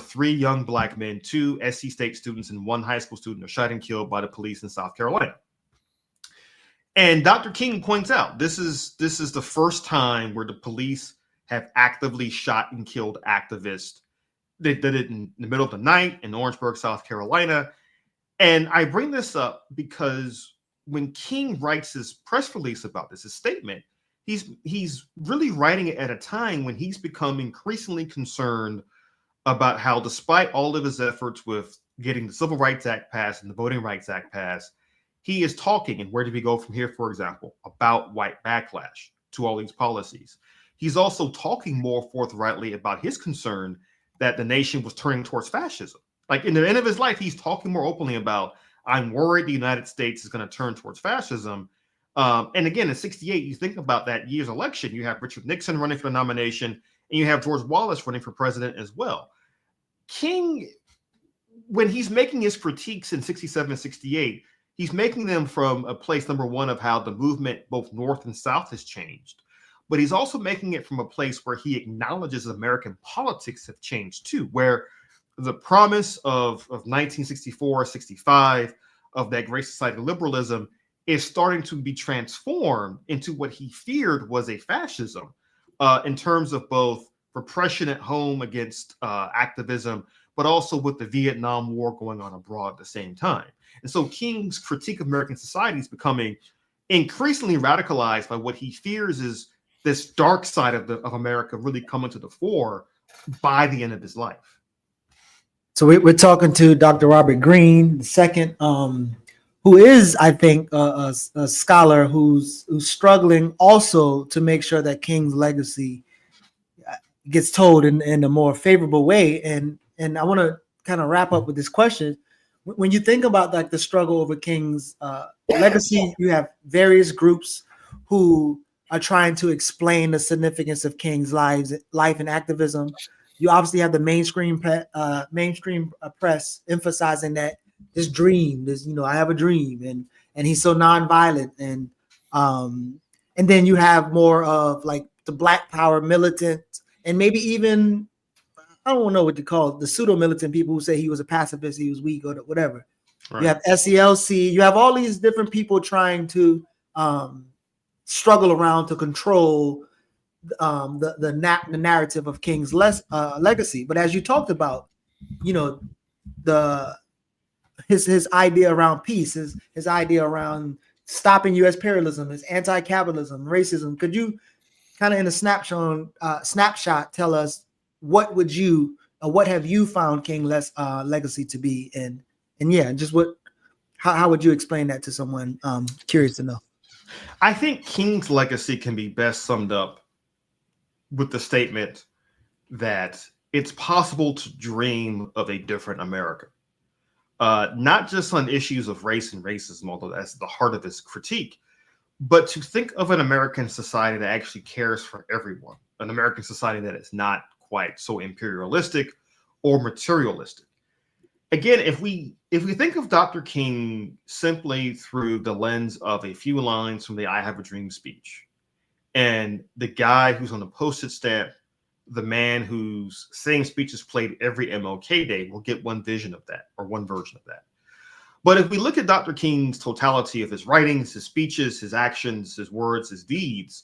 3 young Black men, 2 SC State students and 1 high school student, are shot and killed by the police in South Carolina. And Dr. King points out this is the first time where the police have actively shot and killed activists. They did it in the middle of the night in Orangeburg, South Carolina. And I bring this up because when King writes his press release about this, his statement, he's really writing it at a time when he's become increasingly concerned about how, despite all of his efforts with getting the Civil Rights Act passed and the Voting Rights Act passed, he is talking, and where do we go from here, for example, about white backlash to all these policies. He's also talking more forthrightly about his concern that the nation was turning towards fascism. Like, in the end of his life, he's talking more openly about, I'm worried the United States is going to turn towards fascism. And again, in 68, you think about that year's election, you have Richard Nixon running for the nomination, and you have George Wallace running for president as well. King, when he's making his critiques in 67 and 68, he's making them from a place, number one, of how the movement, both North and South, has changed. But he's also making it from a place where he acknowledges American politics have changed too, where the promise of 1964, 65, of that Great Society liberalism is starting to be transformed into what he feared was a fascism, in terms of both repression at home against activism, but also with the Vietnam War going on abroad at the same time. And so King's critique of American society is becoming increasingly radicalized by what he fears is this dark side of America really coming to the fore by the end of his life. So we're talking to Dr. Robert Greene II, who is, I think, a scholar who's struggling also to make sure that King's legacy gets told in a more favorable way. And I want to kind of wrap up with this question. When you think about like the struggle over King's legacy, you have various groups who are trying to explain the significance of King's life and activism. You obviously have the mainstream press emphasizing that this dream, I have a dream, and he's so nonviolent, and then you have more of like the Black Power militant, and maybe even, I don't know what to call it, the pseudo militant people who say he was a pacifist, he was weak, or whatever. Right. You have SELC, you have all these different people trying to struggle around to control the narrative of King's legacy. But as you talked about, his idea around peace, his idea around stopping U.S. imperialism, his anti-capitalism, racism. Could you kind of in a snapshot tell us what have you found King's legacy to be, and yeah, just how would you explain that to someone curious to know? I think King's legacy can be best summed up with the statement that it's possible to dream of a different America. Not just on issues of race and racism, although that's the heart of his critique, but to think of an American society that actually cares for everyone, an American society that is not quite so imperialistic or materialistic. Again, if we think of Dr. King simply through the lens of a few lines from the I Have a Dream speech, and the guy who's on the postage stamp, the man whose same speech is played every MLK Day, will get one vision of that, or one version of that. But if we look at Dr. King's totality of his writings, his speeches, his actions, his words, his deeds,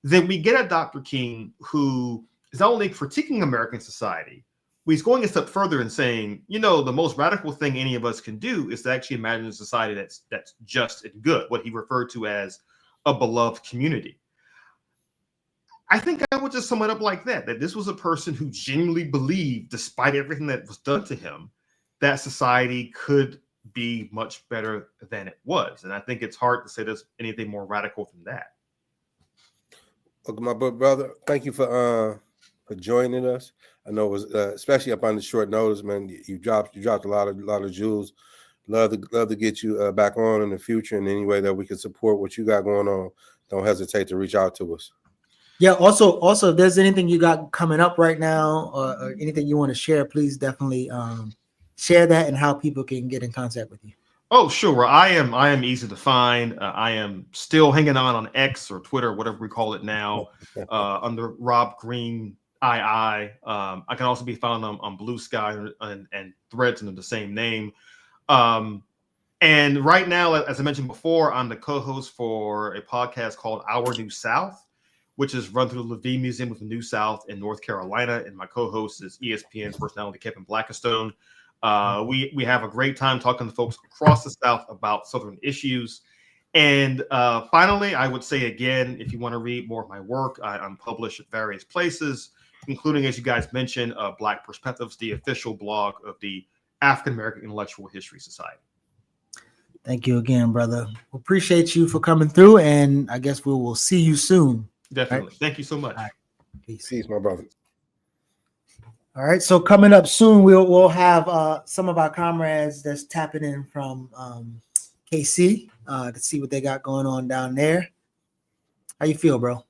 then we get a Dr. King who is not only critiquing American society, but he's going a step further and saying, the most radical thing any of us can do is to actually imagine a society that's just and good, what he referred to as a beloved community. I think I would just sum it up like that this was a person who genuinely believed, despite everything that was done to him, that society could be much better than it was. And I think it's hard to say there's anything more radical than that. Okay, my brother, thank you for joining us. I know it was especially up on the short notice, man. You dropped a lot of jewels. Love to get you back on in the future in any way that we can support what you got going on. Don't hesitate to reach out to us. Yeah. Also, if there's anything you got coming up right now, or anything you want to share, please definitely share that and how people can get in contact with you. Oh, sure. I am easy to find. I am still hanging on X or Twitter, whatever we call it now, under Rob Greene II. I can also be found on Blue Sky and Threads under the same name. And right now, as I mentioned before, I'm the co-host for a podcast called Our New South, which is run through the Levine Museum of the New South in North Carolina. And my co-host is ESPN personality Kevin Blackistone. We have a great time talking to folks across the South about Southern issues. And finally, I would say again, if you want to read more of my work, I'm published at various places, including, as you guys mentioned, Black Perspectives, the official blog of the African American Intellectual History Society. Thank you again, brother. Appreciate you for coming through, and I guess we will see you soon. Definitely. Right? Thank you so much. All right. Peace. Peace, my brother. All right. So coming up soon, we'll have some of our comrades that's tapping in from KC to see what they got going on down there. How you feel, bro?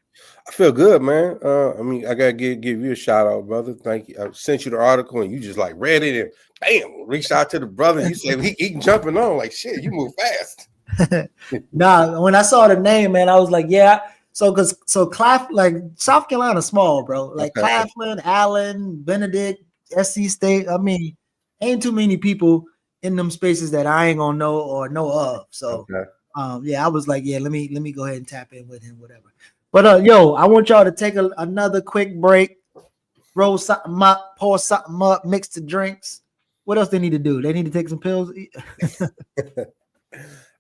I feel good, man. I mean, I gotta give you a shout out, brother. Thank you. I sent you the article and you just like read it and bam, reached out to the brother. You said he jumping on like shit. You move fast. Nah, when I saw the name, man, I was like, yeah. So like South Carolina, small, bro. Like Okay. Claflin, Allen, Benedict, SC State. I mean, ain't too many people in them spaces that I ain't gonna know or know of. So, Okay. yeah, I was like, yeah, let me go ahead and tap in with him, whatever. But yo, I want y'all to take another quick break, roll something up, pour something up, mix the drinks. What else they need to do? They need to take some pills.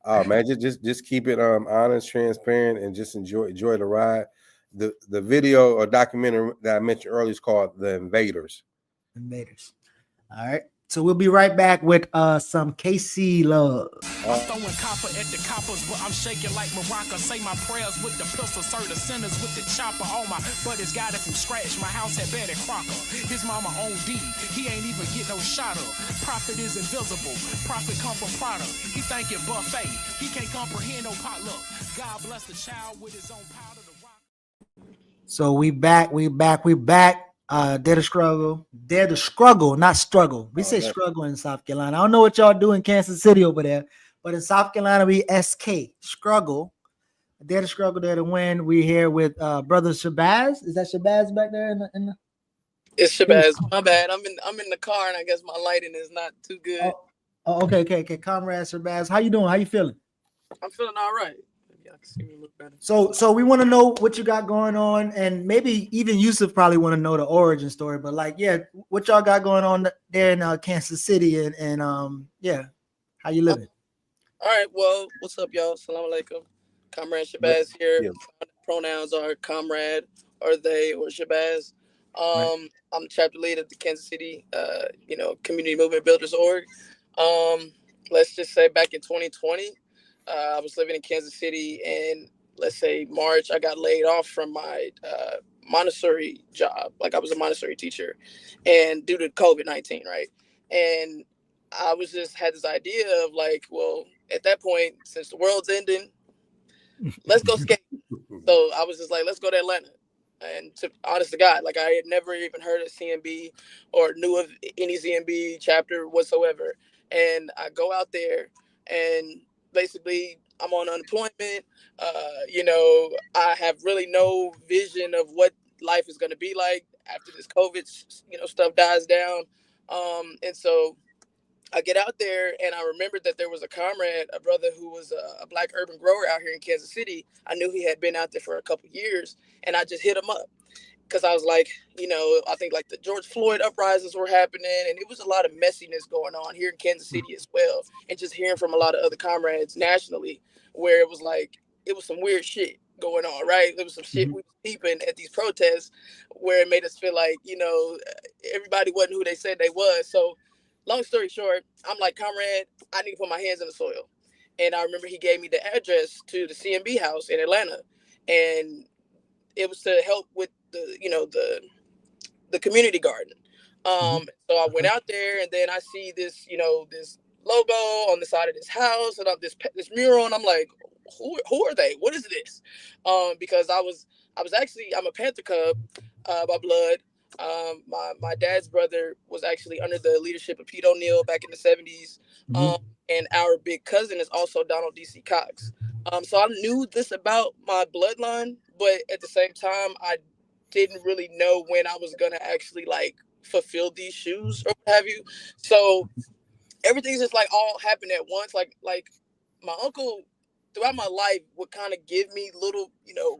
Oh man, just keep it honest, transparent, and just enjoy the ride. The video or documentary that I mentioned earlier is called The Invaders. Invaders. All right. So we'll be right back with some KC love. I'm throwing copper at the coppers, but I'm shaking like Morocco. Say my prayers with the pistol, serve the sinners with the chopper. All my buddies got it from scratch. My house had Betty Crocker. His mama owned D. He ain't even get no shot up. Profit is invisible. Profit come from product. He thinking buffet. He can't comprehend no potluck. God bless the child with his own powder to rock. So we back. Dare to struggle, not struggle. We say struggle in South Carolina. I don't know what y'all do in Kansas City over there, but in South Carolina, we SK, struggle. Dare to struggle, dare to win. We're here with brother Shabazz. Is that Shabazz back there in the It's Shabazz. My bad. I'm in the car, and I guess my lighting is not too good. Oh, okay. Comrade Shabazz, how you doing? How you feeling? I'm feeling all right. Y'all can see me a little better. So we want to know what you got going on, and maybe even Yusef probably want to know the origin story. But like, yeah, what y'all got going on there in Kansas City, and yeah, how you living? All right. Well, what's up, y'all? Assalamu alaikum. Comrade Shabazz here. Yeah. Pronouns are comrade or they or Shabazz. Right. I'm the chapter lead of the Kansas City, Community Movement Builders org. Let's just say back in 2020. I was living in Kansas City, and let's say March, I got laid off from my Montessori job. Like I was a Montessori teacher, and due to COVID-19, right? And I was just had this idea of like, well, at that point, since the world's ending, let's go skate. So I was just like, let's go to Atlanta. And to honest to God, like I had never even heard of CMB or knew of any CMB chapter whatsoever. And I go out there and basically I'm on unemployment. I have really no vision of what life is going to be like after this COVID, stuff dies down. And so I get out there and I remembered that there was a comrade, a brother who was a Black urban grower out here in Kansas City. I knew he had been out there for a couple of years, and I just hit him up because I was like, I think like the George Floyd uprisings were happening, and it was a lot of messiness going on here in Kansas City as well. And just hearing from a lot of other comrades nationally, where it was like, it was some weird shit going on, right? There was some shit we were peeping at these protests where it made us feel like, everybody wasn't who they said they was. So long story short, I'm like, comrade, I need to put my hands in the soil. And I remember he gave me the address to the CMB house in Atlanta. And it was to help with the community garden. So I went out there, and then I see this, this logo on the side of this house, and this mural, and I'm like, who are they? What is this? Because I'm a Panther Cub by blood. My dad's brother was actually under the leadership of Pete O'Neill back in the 70s. And our big cousin is also Donald D.C. Cox. So I knew this about my bloodline, but at the same time, I didn't really know when I was going to actually like fulfill these shoes or what have you. So everything's just like all happened at once. Like my uncle throughout my life would kind of give me little,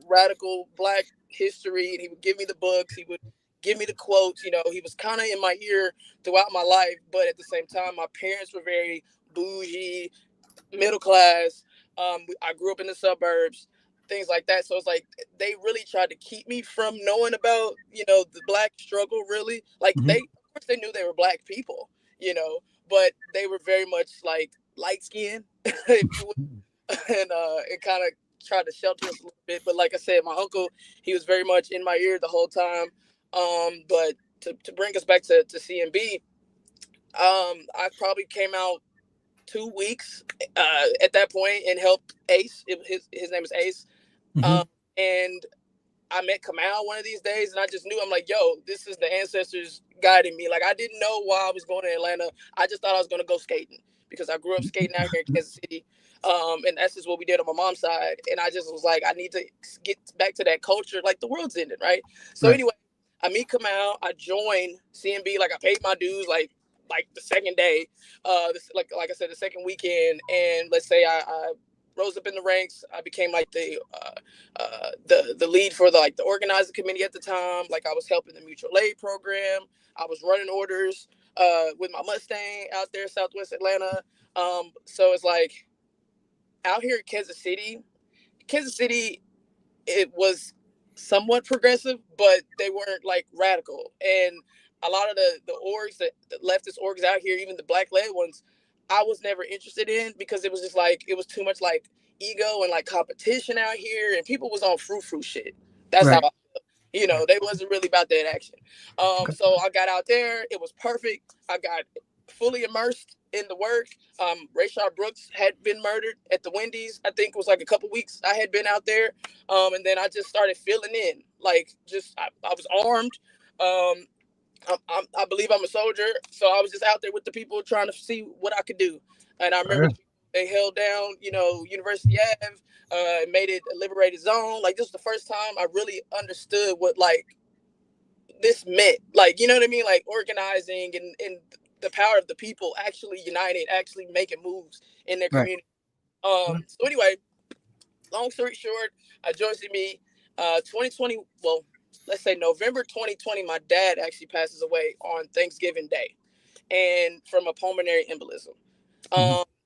radical Black history, and he would give me the books. He would give me the quotes. He was kind of in my ear throughout my life, but at the same time, my parents were very bougie, middle class. I grew up in the suburbs, things like that. So it's like they really tried to keep me from knowing about, the black struggle. Really, like Mhm. of course, they knew they were black people, but they were very much like light skinned, if you will, and it kind of tried to shelter us a little bit. But like I said, my uncle, he was very much in my ear the whole time. But to bring us back to CMB, I probably came out 2 weeks at that point and helped Ace. His name is Ace. Mhm. And I met Kamal one of these days, and I just knew, I'm like, yo, this is the ancestors guiding me. Like, I didn't know why I was going to Atlanta. I just thought I was going to go skating because I grew up skating out here in Kansas City. And that's just what we did on my mom's side. And I just was like, I need to get back to that culture. Like, the world's ending, right? So Right. anyway, I meet Kamal. I joined CMB. Like, I paid my dues, like the second day, like I said, the second weekend. And let's say I rose up in the ranks. I became like the lead for the organizing committee at the time. Like, I was helping the mutual aid program. I was running orders with my Mustang out there, Southwest Atlanta. So it's like out here in Kansas City, it was somewhat progressive, but they weren't like radical. And a lot of the orgs, the leftist orgs out here, even the black led ones, I was never interested in because it was just like, it was too much like ego and like competition out here, and people was on frou shit. That's how Right. they wasn't really about that action. Okay. So I got out there. It was perfect. I got fully immersed in the work. Rayshard Brooks had been murdered at the Wendy's. I think it was like a couple weeks I had been out there. And then I just started filling in. Like, I was armed. I believe I'm a soldier. So I was just out there with the people trying to see what I could do. And I remember they held down, University Ave, made it a liberated zone. Like, this was the first time I really understood what like this meant. Like, you know what I mean? Like, organizing and the power of the people actually united, actually making moves in their Right. community. So anyway, long story short, I joined CMB 2020. Well, let's say November 2020, my dad actually passes away on Thanksgiving Day, and from a pulmonary embolism.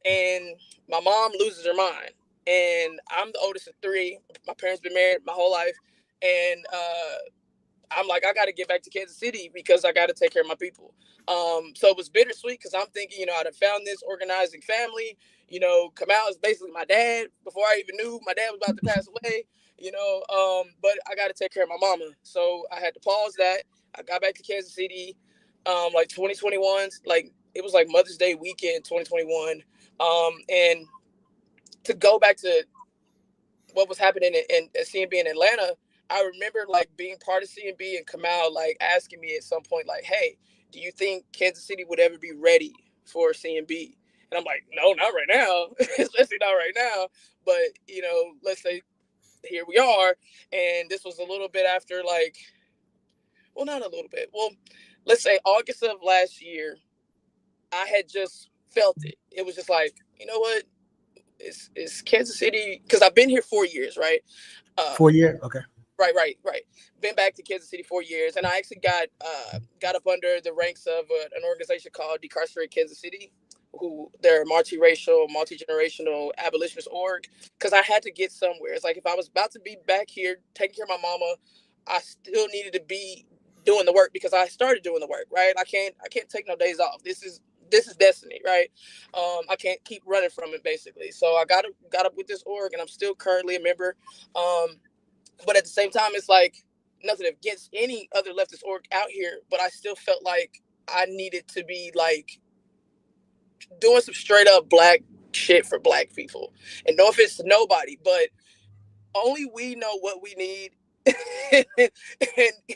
And my mom loses her mind, and I'm the oldest of three. My parents been married my whole life, and I'm like, I got to get back to Kansas City because I got to take care of my people. So it was bittersweet because I'm thinking, I'd have found this organizing family. Kamal is basically my dad. Before I even knew my dad was about to pass away, but I got to take care of my mama. So I had to pause that. I got back to Kansas City, like 2021, like it was like Mother's Day weekend, 2021. And to go back to what was happening in CMB in Atlanta, I remember like being part of CMB and Kamal like asking me at some point, like, hey, do you think Kansas City would ever be ready for CMB? And I'm like, no, not right now, especially not right now. But, let's say here we are. And this was a little bit after well, not a little bit. Well, let's say August of last year, I had just felt it. It was just like, you know what? It's Kansas City, because I've been here 4 years, right? 4 year. Okay. Right. Been back to Kansas City 4 years, and I actually got up under the ranks of an organization called Decarcerate Kansas City, who they're a multiracial, multi-generational abolitionist org. Because I had to get somewhere. It's like if I was about to be back here taking care of my mama, I still needed to be doing the work because I started doing the work. Right? I can't take no days off. This is destiny, right? I can't keep running from it, basically. So I got up with this org, and I'm still currently a member. But at the same time, it's like nothing against any other leftist org out here, but I still felt like I needed to be like doing some straight up black shit for black people. And no offense to nobody, but only we know what we need. And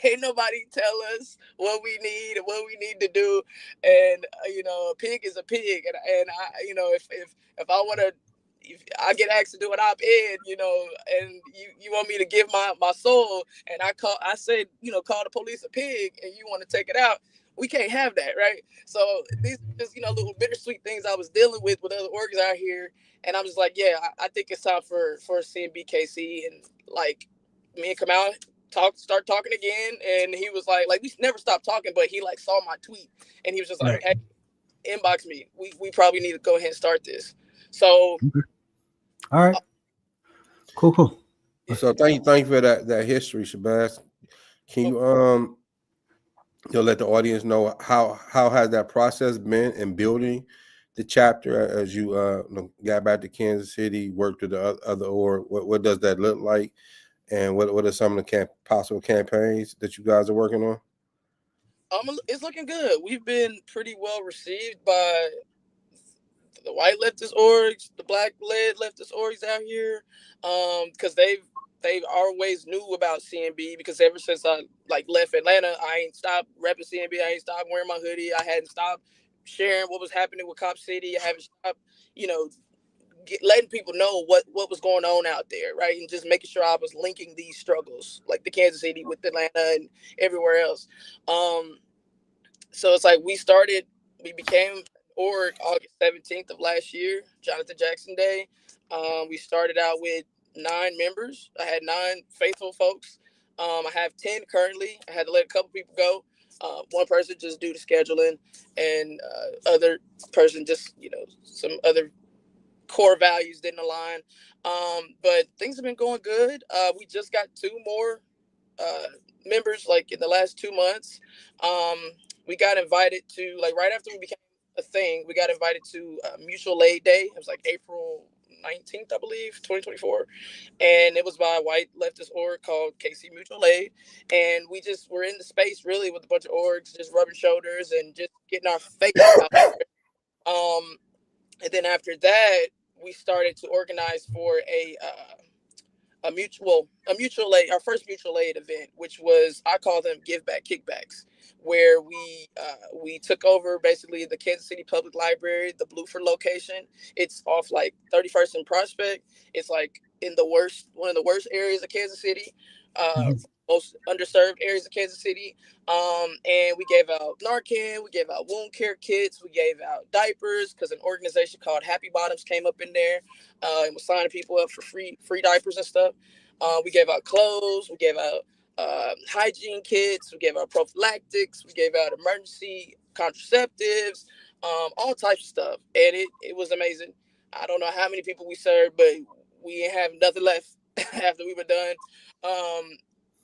ain't nobody tell us what we need and what we need to do. And a pig is a pig. And I, if I want to, if I get asked to do an op-ed, and you want me to give my soul, and I say, call the police a pig, and you want to take it out, we can't have that, right? So these just little bittersweet things I was dealing with other orgs out here, and I'm just like, yeah, I think it's time for CMBKC, and like me and Kamal start talking again, and he was like we never stopped talking, but he like saw my tweet, and he was just like, hey, inbox me. We probably need to go ahead and start this. So All right. Cool. So thank you for that history, Shabazz. Can you let the audience know how has that process been in building the chapter as you got back to Kansas City, worked with the other org? What does that look like, and what are some of the possible campaigns that you guys are working on? It's looking good. We've been pretty well received by the white leftist orgs, the black led leftist orgs out here, because they've always knew about CNB, because ever since I left Atlanta, I ain't stopped repping CNB. I ain't stopped wearing my hoodie. I hadn't stopped sharing what was happening with Cop City. I haven't stopped, letting people know what was going on out there, right? And just making sure I was linking these struggles, like the Kansas City with Atlanta and everywhere else. So it's like we became org August 17th of last year, Jonathan Jackson Day. We started out with 9 members. I had 9 faithful folks. I have 10 currently. I had to let a couple people go. One person just due to scheduling, and other person just, some other core values didn't align. But things have been going good. We just got 2 more members like in the last 2 months. We got invited to, like, right after we became a thing, we got invited to Mutual Aid Day. It was like April 19th, I believe, 2024. And it was by a white leftist org called KC Mutual Aid. And we just were in the space really with a bunch of orgs, just rubbing shoulders and just getting our face out there. And then after that, we started to organize for a mutual aid, our first mutual aid event, which was, I call them give back kickbacks, where we took over basically the Kansas City Public Library, the Bluford location. It's off like 31st and Prospect. It's like in one of the worst areas of Kansas City, most underserved areas of Kansas City. And we gave out Narcan, we gave out wound care kits, we gave out diapers, because an organization called Happy Bottoms came up in there and was signing people up for free diapers and stuff. We gave out clothes, we gave out hygiene kits, we gave out prophylactics, we gave out emergency contraceptives, all types of stuff. And it was amazing. I don't know how many people we served, but we didn't have nothing left after we were done.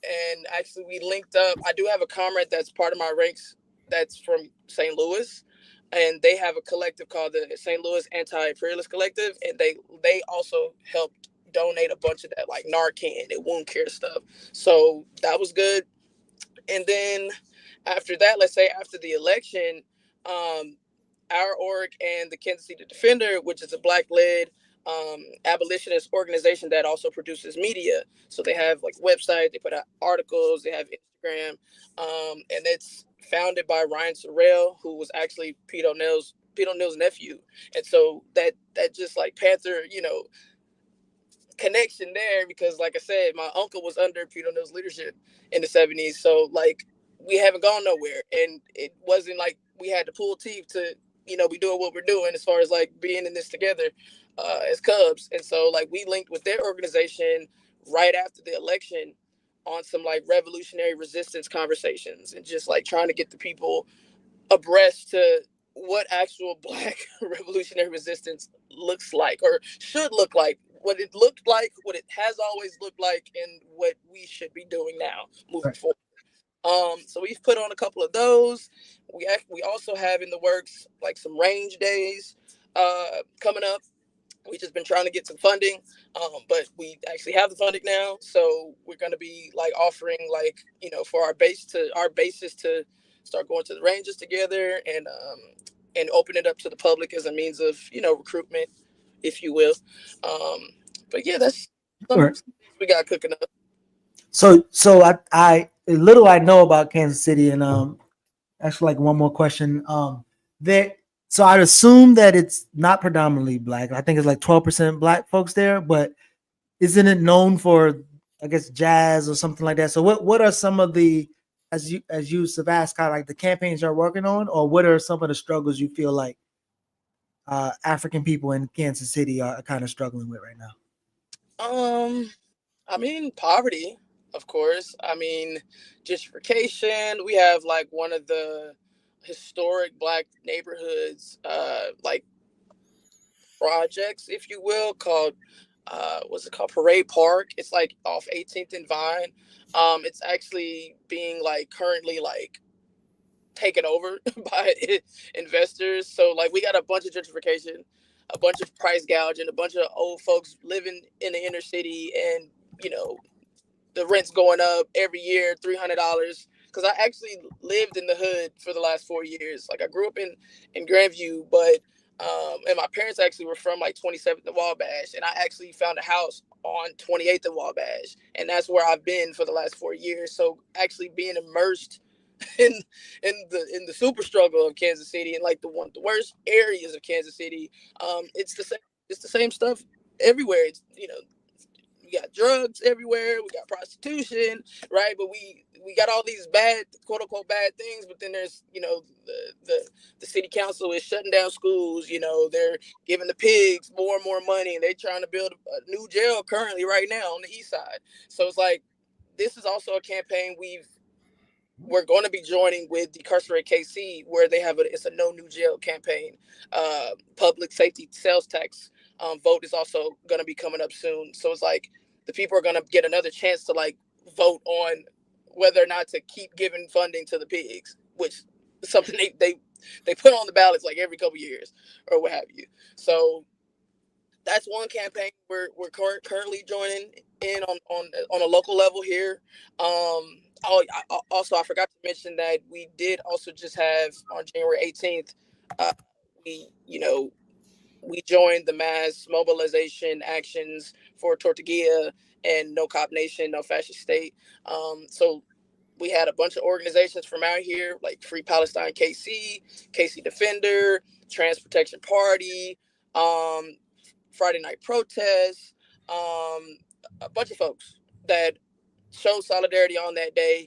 And actually, we linked up. I do have a comrade that's part of my ranks that's from St. Louis, and they have a collective called the St. Louis Anti-Imperialist Collective, and they also helped donate a bunch of that, like Narcan and wound care stuff. So that was good. And then after that, let's say after the election, our org and the Kansas City Defender, which is a black-led abolitionist organization that also produces media. So they have like website, they put out articles, they have Instagram, and it's founded by Ryan Sorrell, who was actually Pete O'Neill's nephew. And so that just like Panther, connection there, because like I said, my uncle was under Pete O'Neill's leadership in the 70s. So like we haven't gone nowhere, and it wasn't like we had to pull teeth to be doing what we're doing as far as like being in this together as Cubs. And so like we linked with their organization right after the election on some like revolutionary resistance conversations, and just like trying to get the people abreast to what actual Black revolutionary resistance looks like, or should look like, what it looked like, what it has always looked like, and what we should be doing now moving forward. So we've put on a couple of those. We also have in the works like some range days coming up. We just been trying to get some funding, but we actually have the funding now. So we're going to be like offering like for our bases to start going to the ranges together, and open it up to the public as a means of recruitment, if you will. But yeah, that's something we got cooking up. So I little I know about Kansas City, and actually like one more question. So I'd assume that it's not predominantly Black. I think it's like 12% Black folks there, but isn't it known for, I guess, jazz or something like that? So what are some of the, as you have asked, kind of like the campaigns you're working on, or what are some of the struggles you feel like African people in Kansas City are kind of struggling with right now? I mean, poverty, of course. I mean, gentrification. We have like one of the historic Black neighborhoods, like projects, if you will, called what's it called? Parade Park. It's like off 18th and Vine. It's actually being like currently like taken over by investors. So like we got a bunch of gentrification, a bunch of price gouging, a bunch of old folks living in the inner city, and you know the rent's going up every year, $300. Because I actually lived in the hood for the last 4 years. Like I grew up in Grandview, but and my parents actually were from like 27th and Wabash, and I actually found a house on 28th and Wabash, and that's where I've been for the last 4 years. So actually being immersed in the super struggle of Kansas City and like the worst areas of Kansas City, it's the same stuff everywhere. It's we got drugs everywhere, we got prostitution, right? But we got all these bad, quote unquote, bad things. But then there's, the city council is shutting down schools. They're giving the pigs more and more money, and they're trying to build a new jail currently right now on the east side. So it's like this is also a campaign we're going to be joining with Decarcerate KC, where they have it's a no new jail campaign. Public safety sales tax vote is also going to be coming up soon. So it's like the people are going to get another chance to like vote on whether or not to keep giving funding to the pigs, which is something they put on the ballots like every couple years or what have you. So that's one campaign we're currently joining in on a local level here. Also, I forgot to mention that we did also just have on January 18th, we joined the mass mobilization actions for Tortuguilla and No Cop Nation, No Fascist State. So we had a bunch of organizations from out here, like Free Palestine KC, KC Defender, Trans Protection Party, Friday Night Protests, a bunch of folks that showed solidarity on that day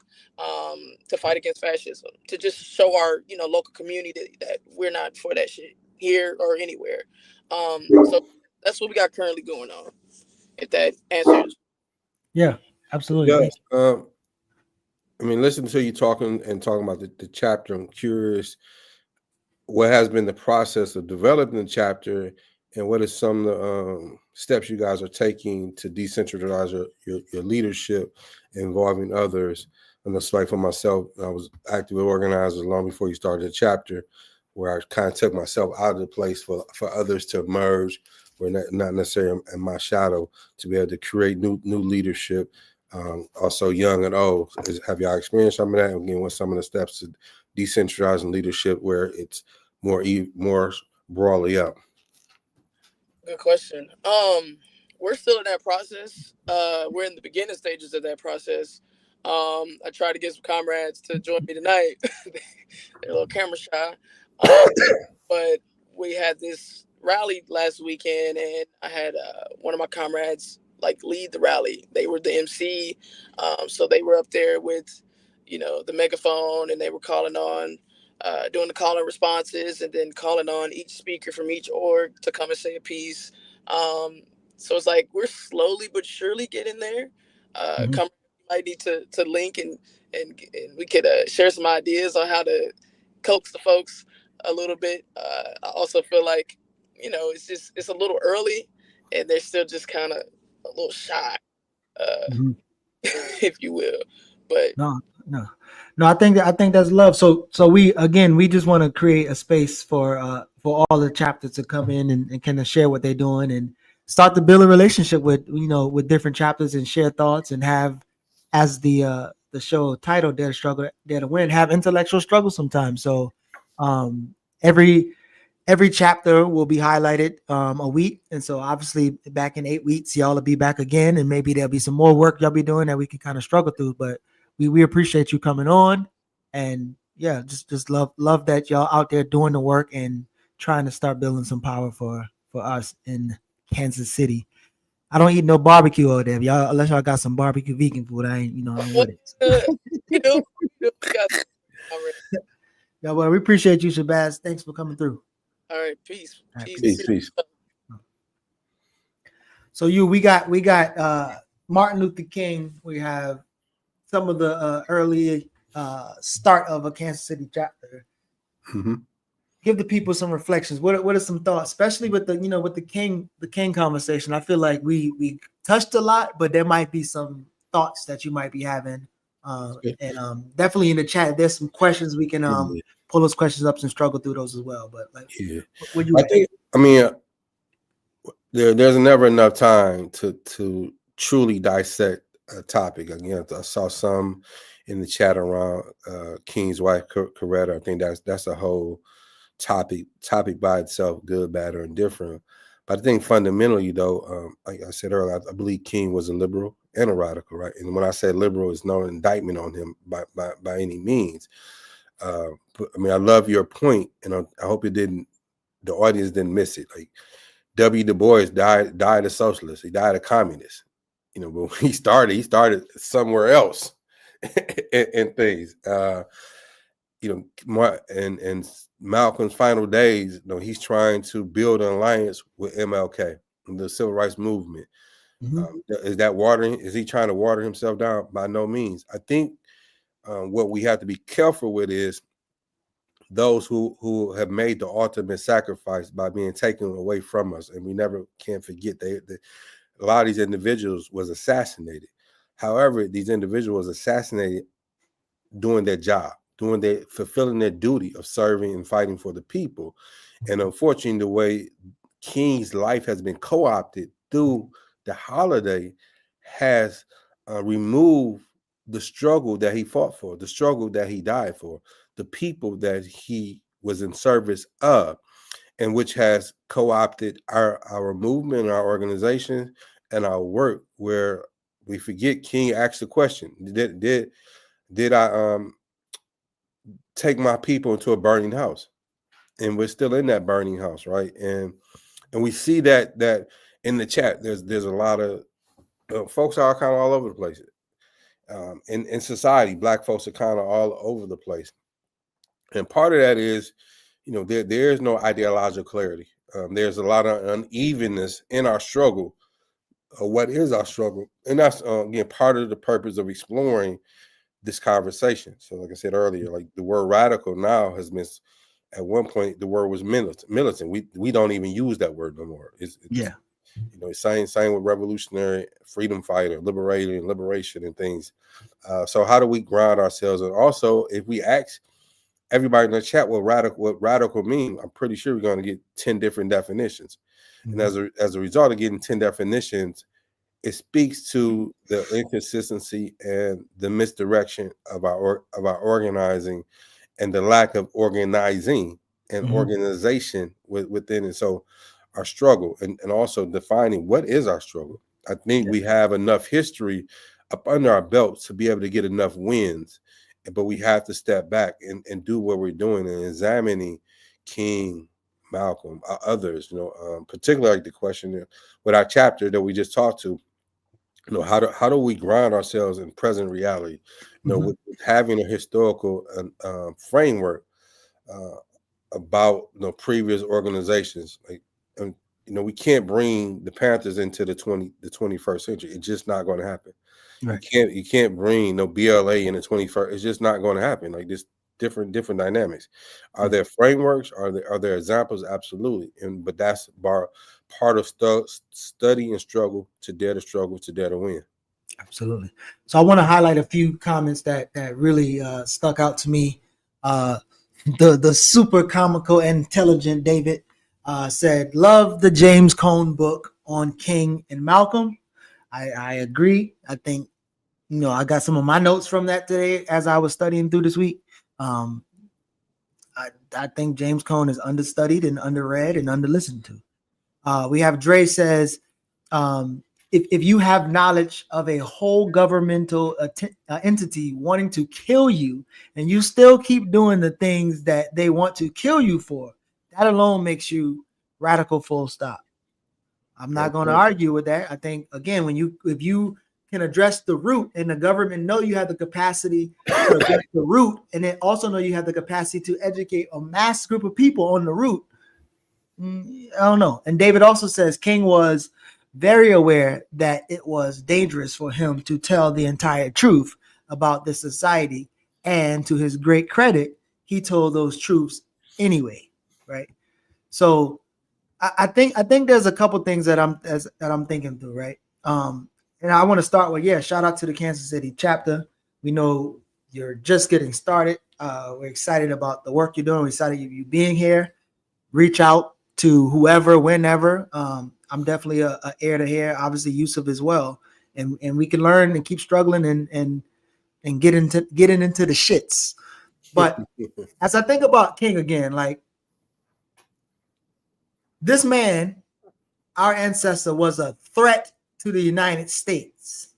to fight against fascism, to just show our local community that we're not for that shit here or anywhere. So that's what we got currently going on, if that answers. Yeah, absolutely. Yeah. I mean, listening to you talking about the chapter, I'm curious what has been the process of developing the chapter, and what are some of the steps you guys are taking to decentralize your leadership, involving others. And that's like for myself, I was active organizer long before you started the chapter, where I kind of took myself out of the place for others to emerge, or not necessarily in my shadow, to be able to create new leadership. Also young and old. Have y'all experienced some of that? Again, what's some of the steps to decentralizing leadership where it's more broadly up? Good question. We're still in that process. We're in the beginning stages of that process. I tried to get some comrades to join me tonight. They're a little camera shy. But we had this rally last weekend, and I had one of my comrades like lead the rally. They were the MC. So they were up there with, the megaphone, and they were calling on, doing the call and responses, and then calling on each speaker from each org to come and say a piece. So it's like we're slowly but surely getting there. Come might need to link and we could share some ideas on how to coax the folks a little bit. I also feel like it's a little early, and they're still just kind of a little shy, if you will. But no, I think that's love. So we just want to create a space for all the chapters to come in and kind of share what they're doing and start to build a relationship with with different chapters and share thoughts, and have, as the show title, Dare to Struggle, Dare to Win, have intellectual struggle sometimes. So every chapter will be highlighted a week, and so obviously back in 8 weeks y'all will be back again, and maybe there'll be some more work y'all be doing that we can kind of struggle through. But we appreciate you coming on, and yeah, just love that y'all out there doing the work and trying to start building some power for us in Kansas City. I don't eat no barbecue over there, y'all, unless y'all got some barbecue vegan food. I ain't with it. Yeah, well, we appreciate you, Shabazz. Thanks for coming through. All right, peace. All right, Peace. So we got Martin Luther King. We have some of the early start of a Kansas City chapter. Can give the people some reflections. What are some thoughts, especially with the king conversation? I feel like we touched a lot, but there might be some thoughts that you might be having. And definitely in the chat, there's some questions we can pull those questions up and struggle through those as well. But like, what you there's never enough time to truly dissect a topic. Again, I saw some in the chat around King's wife, Coretta. I think that's a whole topic by itself, good, bad, or indifferent. But I think fundamentally, though, like I said earlier, I believe King was a liberal and a radical, right? And when I say liberal, it's no indictment on him by any means. But, I mean, I love your point, and I hope the audience didn't miss it. Like, W. Du Bois died a socialist. He died a communist. But when he started somewhere else and things. And Malcolm's final days, he's trying to build an alliance with MLK, the civil rights movement. Is that watering? Is he trying to water himself down? By no means. I think what we have to be careful with is those who have made the ultimate sacrifice by being taken away from us, and we never can forget a lot of these individuals was assassinated. However, these individuals assassinated doing their job, fulfilling their duty of serving and fighting for the people. And unfortunately, the way King's life has been co-opted through the holiday has removed the struggle that he fought for, the struggle that he died for, the people that he was in service of, and which has co-opted our movement, our organization, and our work, where we forget King asked the question, did I take my people into a burning house? And we're still in that burning house, right? And we see that in the chat, there's a lot of folks are kind of all over the place. In society, Black folks are kind of all over the place. And part of that is, there is no ideological clarity. There's a lot of unevenness in our struggle. What is our struggle? And that's, again, part of the purpose of exploring this conversation. So like I said earlier, like the word radical now has been, at one point, the word was militant. We don't even use that word no more. It's same with revolutionary, freedom fighter, liberation and things. So how do we ground ourselves? And also, if we ask everybody in the chat what radical mean, I'm pretty sure we're going to get 10 different definitions. And as a result of getting 10 definitions, it speaks to the inconsistency and the misdirection of our organizing, and the lack of organizing and organization within it. So our struggle, and also defining what is our struggle. I think we have enough history up under our belts to be able to get enough wins, but we have to step back and do what we're doing and examining King, Malcolm, others, particularly like the question with our chapter that we just talked to, how do we ground ourselves in present reality, with having a historical framework about previous organizations, like, we can't bring the Panthers into the 21st century. It's just not going to happen. Right. You can't bring no BLA in the 21st. It's just not going to happen. Like, this different dynamics. Are there frameworks? Are there examples? Absolutely. But that's part of study and struggle to dare to struggle to dare to win. Absolutely. So I want to highlight a few comments that really stuck out to me. The super comical and intelligent David said, "Love the James Cone book on King and Malcolm." I agree. I think, I got some of my notes from that today as I was studying through this week. I think James Cone is understudied and underread and underlistened to. We have Dre says, if you have knowledge of a whole governmental entity wanting to kill you, and you still keep doing the things that they want to kill you for, that alone makes you radical, full stop. I'm not going to argue with that. I think, again, if you can address the root, and the government know you have the capacity to address the root, and then also know you have the capacity to educate a mass group of people on the root, I don't know. And David also says King was very aware that it was dangerous for him to tell the entire truth about the society, and to his great credit, he told those truths anyway. right? So I think there's a couple things that I'm thinking through, right? And I want to start with, shout out to the Kansas City chapter. We know you're just getting started. We're excited about the work you're doing. We're excited you being here. Reach out to whoever, whenever. I'm definitely a ear to hear. Obviously, Yusef as well, and we can learn and keep struggling and getting into the shits. But as I think about King again, like this man, our ancestor, was a threat to the United States.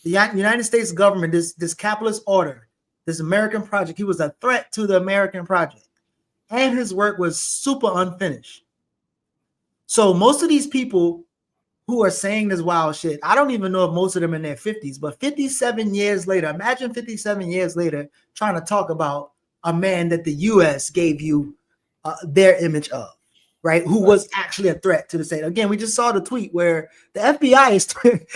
The United States government, this capitalist order, this American project, he was a threat to the American project. And his work was super unfinished. So most of these people who are saying this wild shit, I don't even know if most of them in their 50s, but 57 years later, imagine 57 years later trying to talk about a man that the US gave you their image of, right? Who was actually a threat to the state. Again, we just saw the tweet where the FBI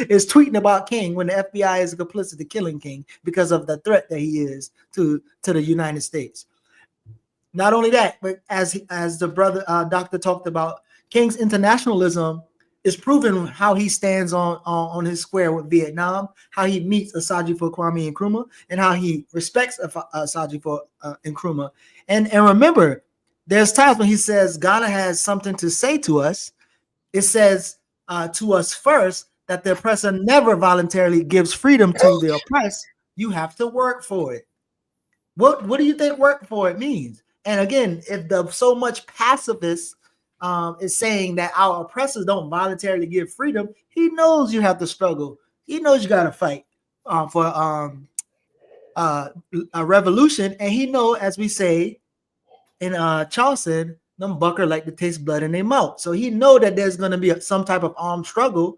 is tweeting about King when the FBI is complicit to killing King because of the threat that he is to the United States. Not only that, but as the brother doctor talked about, King's internationalism is proven how he stands on his square with Vietnam, how he meets Assange for Kwame Nkrumah, and how he respects Assange for Nkrumah. And remember, there's times when he says Ghana has something to say to us. It says to us first that the oppressor never voluntarily gives freedom to the oppressed. You have to work for it. What do you think work for it means? And again, if the so much pacifists is saying that our oppressors don't voluntarily give freedom, he knows you have to struggle. He knows you got to fight for a revolution. And he know, as we say in Charleston, them bucker like to taste blood in their mouth. So he know that there's going to be some type of armed struggle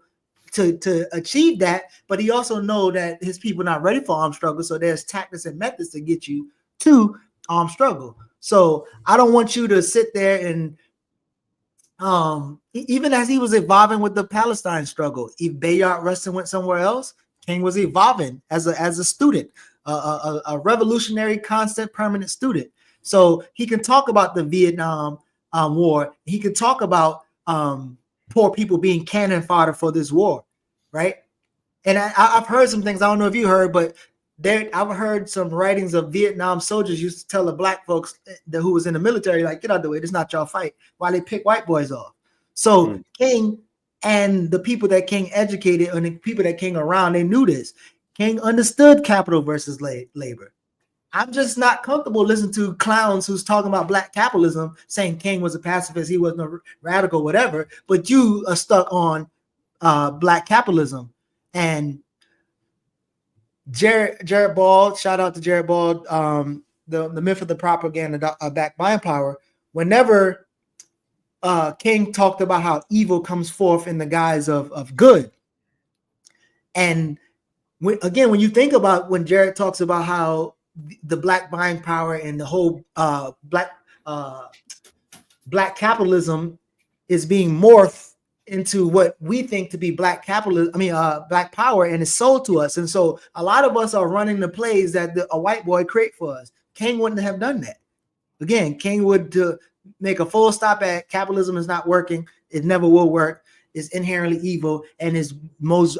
to achieve that. But he also know that his people not ready for armed struggle. So there's tactics and methods to get you to armed struggle. So I don't want you to sit there and even as he was evolving with the Palestine struggle, if Bayard Rustin went somewhere else, King was evolving as a student, a revolutionary, constant, permanent student. So he can talk about the Vietnam War. He can talk about poor people being cannon fodder for this war, right? And I've heard some things. I don't know if you heard, but I've heard some writings of Vietnam soldiers used to tell the black folks who was in the military, like, get out of the way, this is not y'all fight, while they pick white boys off. So King and the people that King educated and the people that King around, they knew this. King understood capital versus labor. I'm just not comfortable listening to clowns who's talking about black capitalism, saying King was a pacifist, he wasn't a radical, whatever, but you are stuck on black capitalism. And Jared Ball, shout out to Jared Ball, the myth of the propaganda backed by power. Whenever King talked about how evil comes forth in the guise of good, and when you think about when Jared talks about how the black buying power and the whole black capitalism is being morphed into what we think to be black capitalism, black power, and it's sold to us. And so a lot of us are running the plays that a white boy create for us. King wouldn't have done that. Again, King would make a full stop at capitalism is not working. It never will work. It's inherently evil, and his most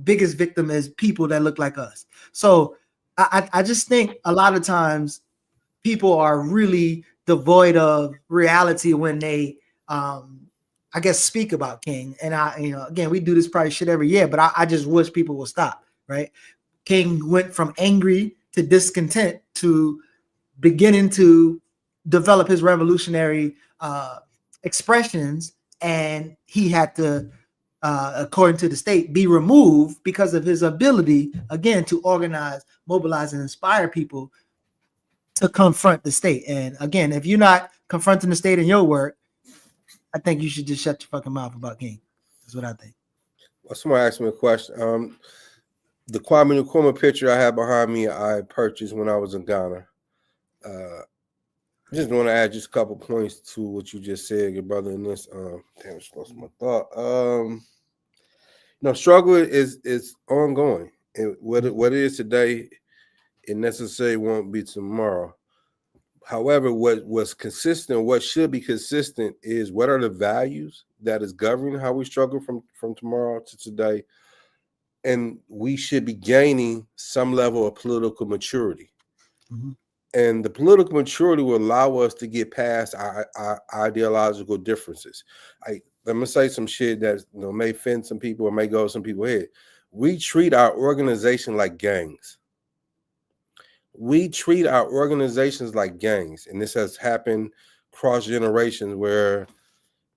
biggest victim is people that look like us. So I just think a lot of times people are really devoid of reality when they I guess speak about King. And again, we do this probably shit every year, but I just wish people will stop, right? King went from angry to discontent to beginning to develop his revolutionary expressions, and he had to according to the state, be removed because of his ability, again, to organize, mobilize, and inspire people to confront the state. And again, if you're not confronting the state in your work, I think you should just shut your fucking mouth about King. That's what I think. Well, somebody asked me a question. The Kwame Nkrumah picture I have behind me, I purchased when I was in Ghana. Just want to add just a couple points to what you just said, your brother, in this. Damn, it's lost my thought. Struggle is ongoing. And what it is today, it necessarily won't be tomorrow. However, what was consistent, what should be consistent, is what are the values that is governing how we struggle from tomorrow to today, and we should be gaining some level of political maturity. Mm-hmm. And the political maturity will allow us to get past our ideological differences. I'm gonna say some shit that may offend some people or may go some people's head. We treat our organization like gangs. We treat our organizations like gangs, and this has happened cross generations where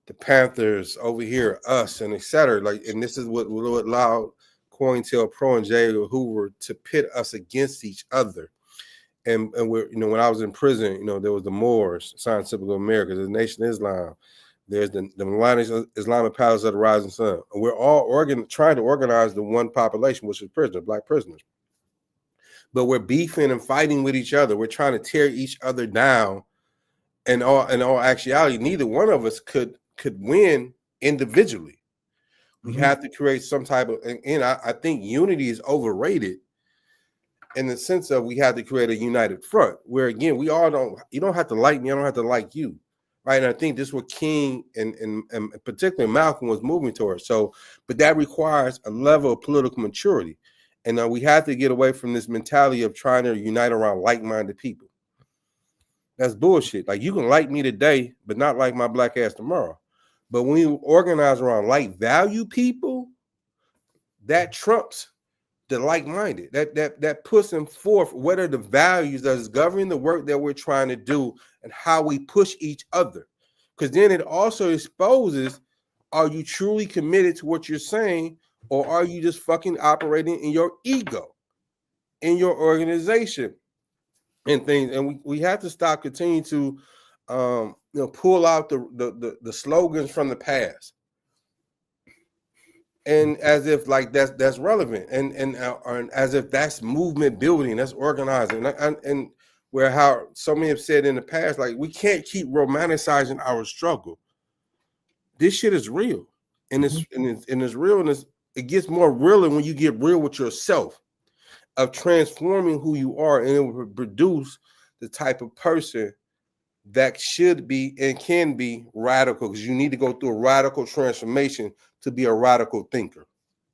the Panthers over here, us, and etc. And this is what allowed COINTELPRO and J. Edgar Hoover to pit us against each other. And we're, when I was in prison, there was the Moors, Scientific America, the Nation of Islam, there's the Islamic Palace of the Rising Sun. And we're all trying to organize the one population, which is prisoners, black prisoners. But we're beefing and fighting with each other. We're trying to tear each other down. And in all actuality, neither one of us could win individually. We have to create some type of, and I think unity is overrated in the sense of we have to create a united front where, again, you don't have to like me, I don't have to like you, right? And I think this is what King and particularly Malcolm was moving towards. So, but that requires a level of political maturity. And we have to get away from this mentality of trying to unite around like-minded people. That's bullshit. Like, you can like me today, but not like my black ass tomorrow. But when you organize around like-value people, that trumps the like-minded. That puts them forth what are the values that is governing the work that we're trying to do and how we push each other. Because then it also exposes, are you truly committed to what you're saying, or are you just fucking operating in your ego, in your organization and things? And we have to stop continuing to pull out the slogans from the past, and as if like that's relevant, and as if that's movement building, that's organizing, and where how so many have said in the past, like, we can't keep romanticizing our struggle. This shit is real, and it's real, and it gets more realer when you get real with yourself, of transforming who you are, and it will produce the type of person that should be and can be radical, because you need to go through a radical transformation to be a radical thinker.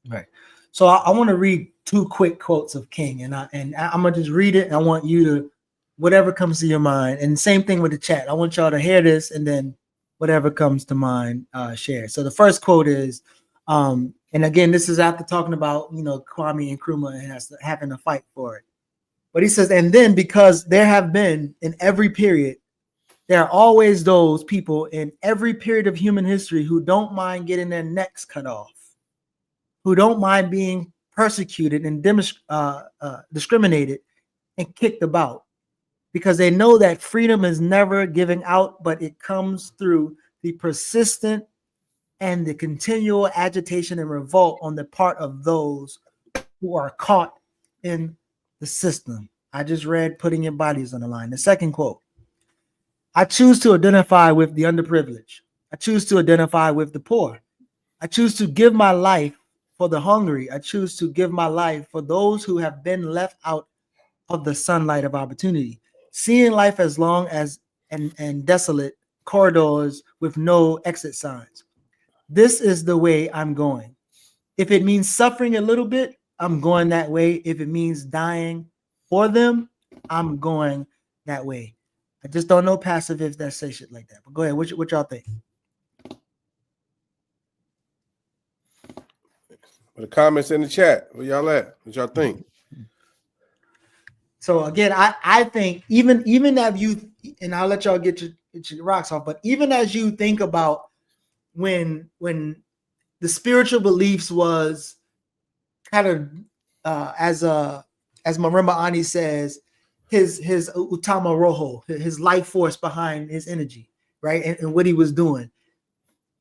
Right. So I want to read two quick quotes of King, and I'm gonna just read it, and I want you to, whatever comes to your mind, and same thing with the chat. I want y'all to hear this, and then whatever comes to mind, share. So the first quote is, and again, this is after talking about Kwame Nkrumah and having to fight for it. But he says, and then because there have been in every period, there are always those people in every period of human history who don't mind getting their necks cut off, who don't mind being persecuted and discriminated and kicked about, because they know that freedom is never giving out, but it comes through the persistent and the continual agitation and revolt on the part of those who are caught in the system. I just read putting your bodies on the line. The second quote, I choose to identify with the underprivileged. I choose to identify with the poor. I choose to give my life for the hungry. I choose to give my life for those who have been left out of the sunlight of opportunity, seeing life as long as and desolate corridors with no exit signs. This is the way I'm going. If it means suffering a little bit, I'm going that way. If it means dying for them, I'm going that way. I just don't know pacifists that say shit like that. But go ahead. What y'all think? The comments in the chat. Where y'all at? What y'all think? So again, I think even as you, and I'll let y'all get your rocks off, but even as you think about when the spiritual beliefs was kind of as Marimba Ani says, his Utama Rojo, his life force behind his energy, right? And what he was doing.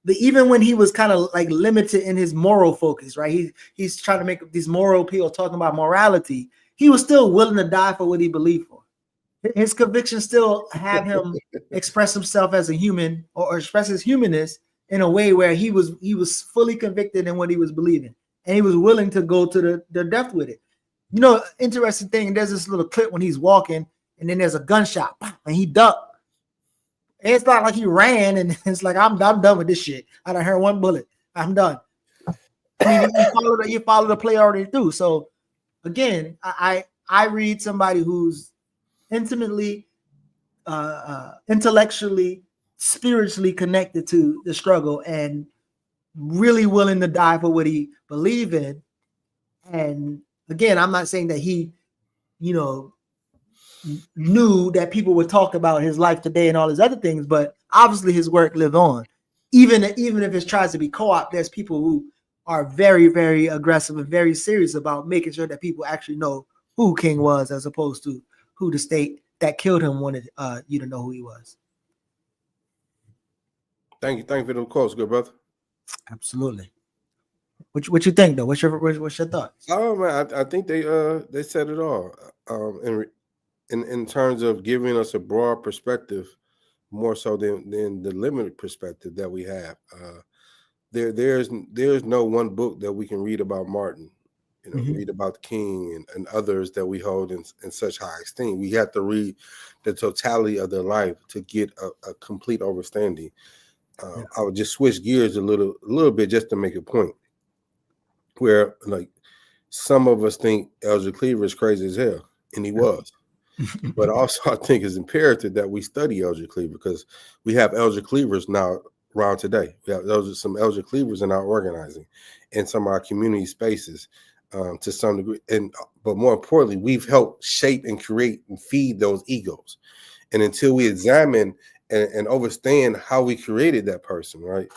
But even when he was kind of like limited in his moral focus, right? He's trying to make these moral people talking about morality. He was still willing to die for what he believed for. His convictions still have him express himself as a human, or express his humanness in a way where he was fully convicted in what he was believing, and he was willing to go to the death with it. Interesting thing. There's this little clip when he's walking, and then there's a gunshot, and he ducked. It's not like he ran, and it's like I'm done with this shit. I done heard one bullet. I'm done. I mean, you follow the play already through. So again, I read somebody who's intimately, intellectually, spiritually connected to the struggle and really willing to die for what he believes in. And again, I'm not saying that he, knew that people would talk about his life today and all his other things, but obviously his work lived on. Even if it tries to be co-op, there's people who are very, very aggressive and very serious about making sure that people actually know who King was, as opposed to who the state that killed him wanted you to know who he was. Thank you for the quotes, good brother. Absolutely. What you think though? What's your thoughts? Oh man, I think they said it all. In terms of giving us a broad perspective, more so than the limited perspective that we have. There's no one book that we can read about Martin, read about the King and others that we hold in such high esteem. We have to read the totality of their life to get a complete understanding. I would just switch gears a little bit just to make a point where, like, some of us think Elder Cleaver is crazy as hell, and he was. But also, I think it's imperative that we study Elder Cleaver, because we have Elder Cleavers now around today. We have some Elder Cleavers in our organizing and some of our community spaces to some degree. But more importantly, we've helped shape and create and feed those egos. And until we examine and understand how we created that person, right,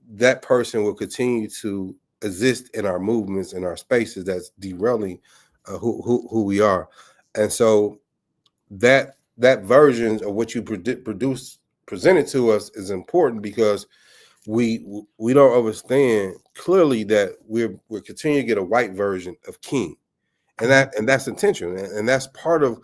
that person will continue to exist in our movements, in our spaces, that's derailing who we are. And so that version of what you presented to us is important, because we don't understand clearly that we're continuing to get a white version of King, and that's intentional, and that's part of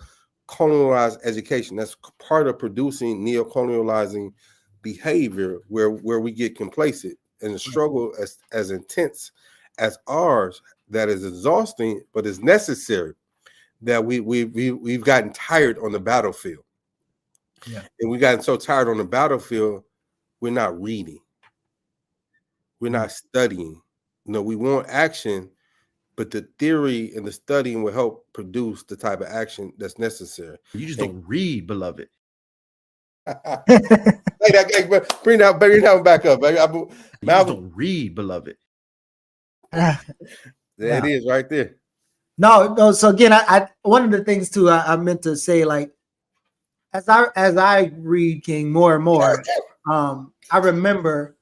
colonialized education. That's part of producing neo-colonializing behavior, where we get complacent, and the struggle as intense as ours, that is exhausting but is necessary, that we've gotten tired on the battlefield. Yeah. And we gotten so tired on the battlefield, we're not reading. We're not studying. We want action, but the theory and the studying will help produce the type of action that's necessary. You just don't read, beloved. Bring that back up. You just don't read, beloved. There it is right there. No. So again, I one of the things too I meant to say, like, as I read King more and more, I remember.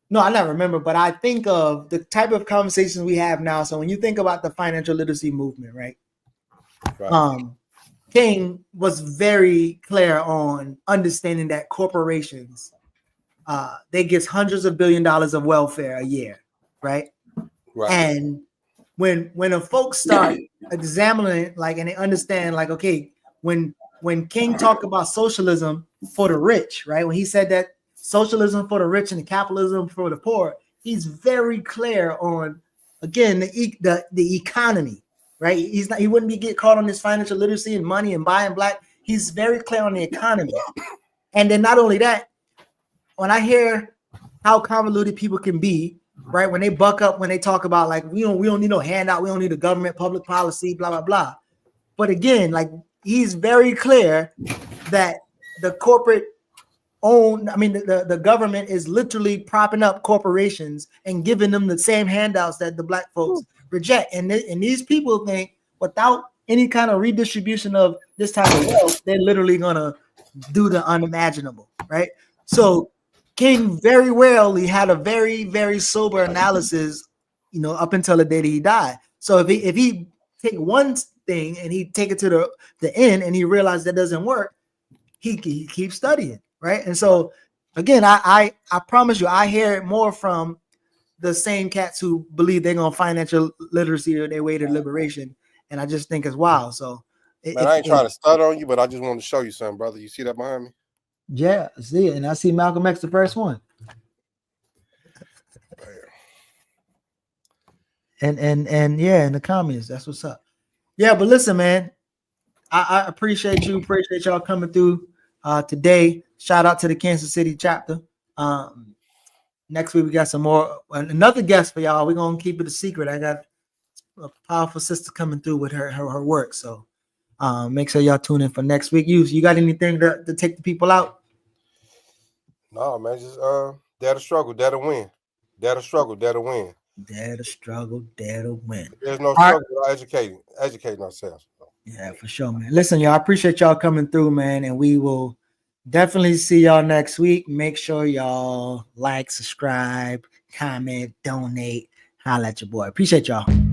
No, I not remember, but I think of the type of conversations we have now. So when you think about the financial literacy movement, right? King was very clear on understanding that corporations, they get hundreds of $billions of welfare a year, right? Right. And when a folks start examining, like, and they understand, like, okay, when King talked about socialism for the rich, right? When he said that socialism for the rich and capitalism for the poor, he's very clear on, again, the economy, right? He wouldn't get caught on this financial literacy and money and buying black. He's very clear on the economy. And then not only that, when I hear how convoluted people can be, right, when they buck up, when they talk about, like, we don't need no handout, we don't need a government public policy, blah blah blah. But again, like, he's very clear that the government is literally propping up corporations and giving them the same handouts that the black folks reject. And these people think without any kind of redistribution of this type of wealth, they're literally gonna do the unimaginable, right? So King very well, he had a very, very sober analysis, up until the day that he died. So if he take one thing and he take it to the end and he realized that doesn't work, he keeps studying, right? And so again, I promise you, I hear it more from the same cats who believe they're gonna financial literacy or their way to liberation, and I just think it's wild. So I ain't trying to stutter on you, but I just want to show you something, brother. You see that behind me? Yeah, I see it, and I see Malcolm X, the first one. And yeah, in the comments, that's what's up. Yeah, but listen, man, I appreciate you. Appreciate y'all coming through today. Shout out to the Kansas City chapter. Next week we got some more. Another guest for y'all. We're gonna keep it a secret. I got a powerful sister coming through with her work. So make sure y'all tune in for next week. You got anything to take the people out? No, man, just dare to struggle, dare to win. Dare to struggle, dare to win. Dare to struggle, dare to win. There's no struggle without educating ourselves. Yeah, for sure, man. Listen, y'all, I appreciate y'all coming through, man, and we will definitely see y'all next week. Make sure y'all like, subscribe, comment, donate, holla at your boy. Appreciate y'all.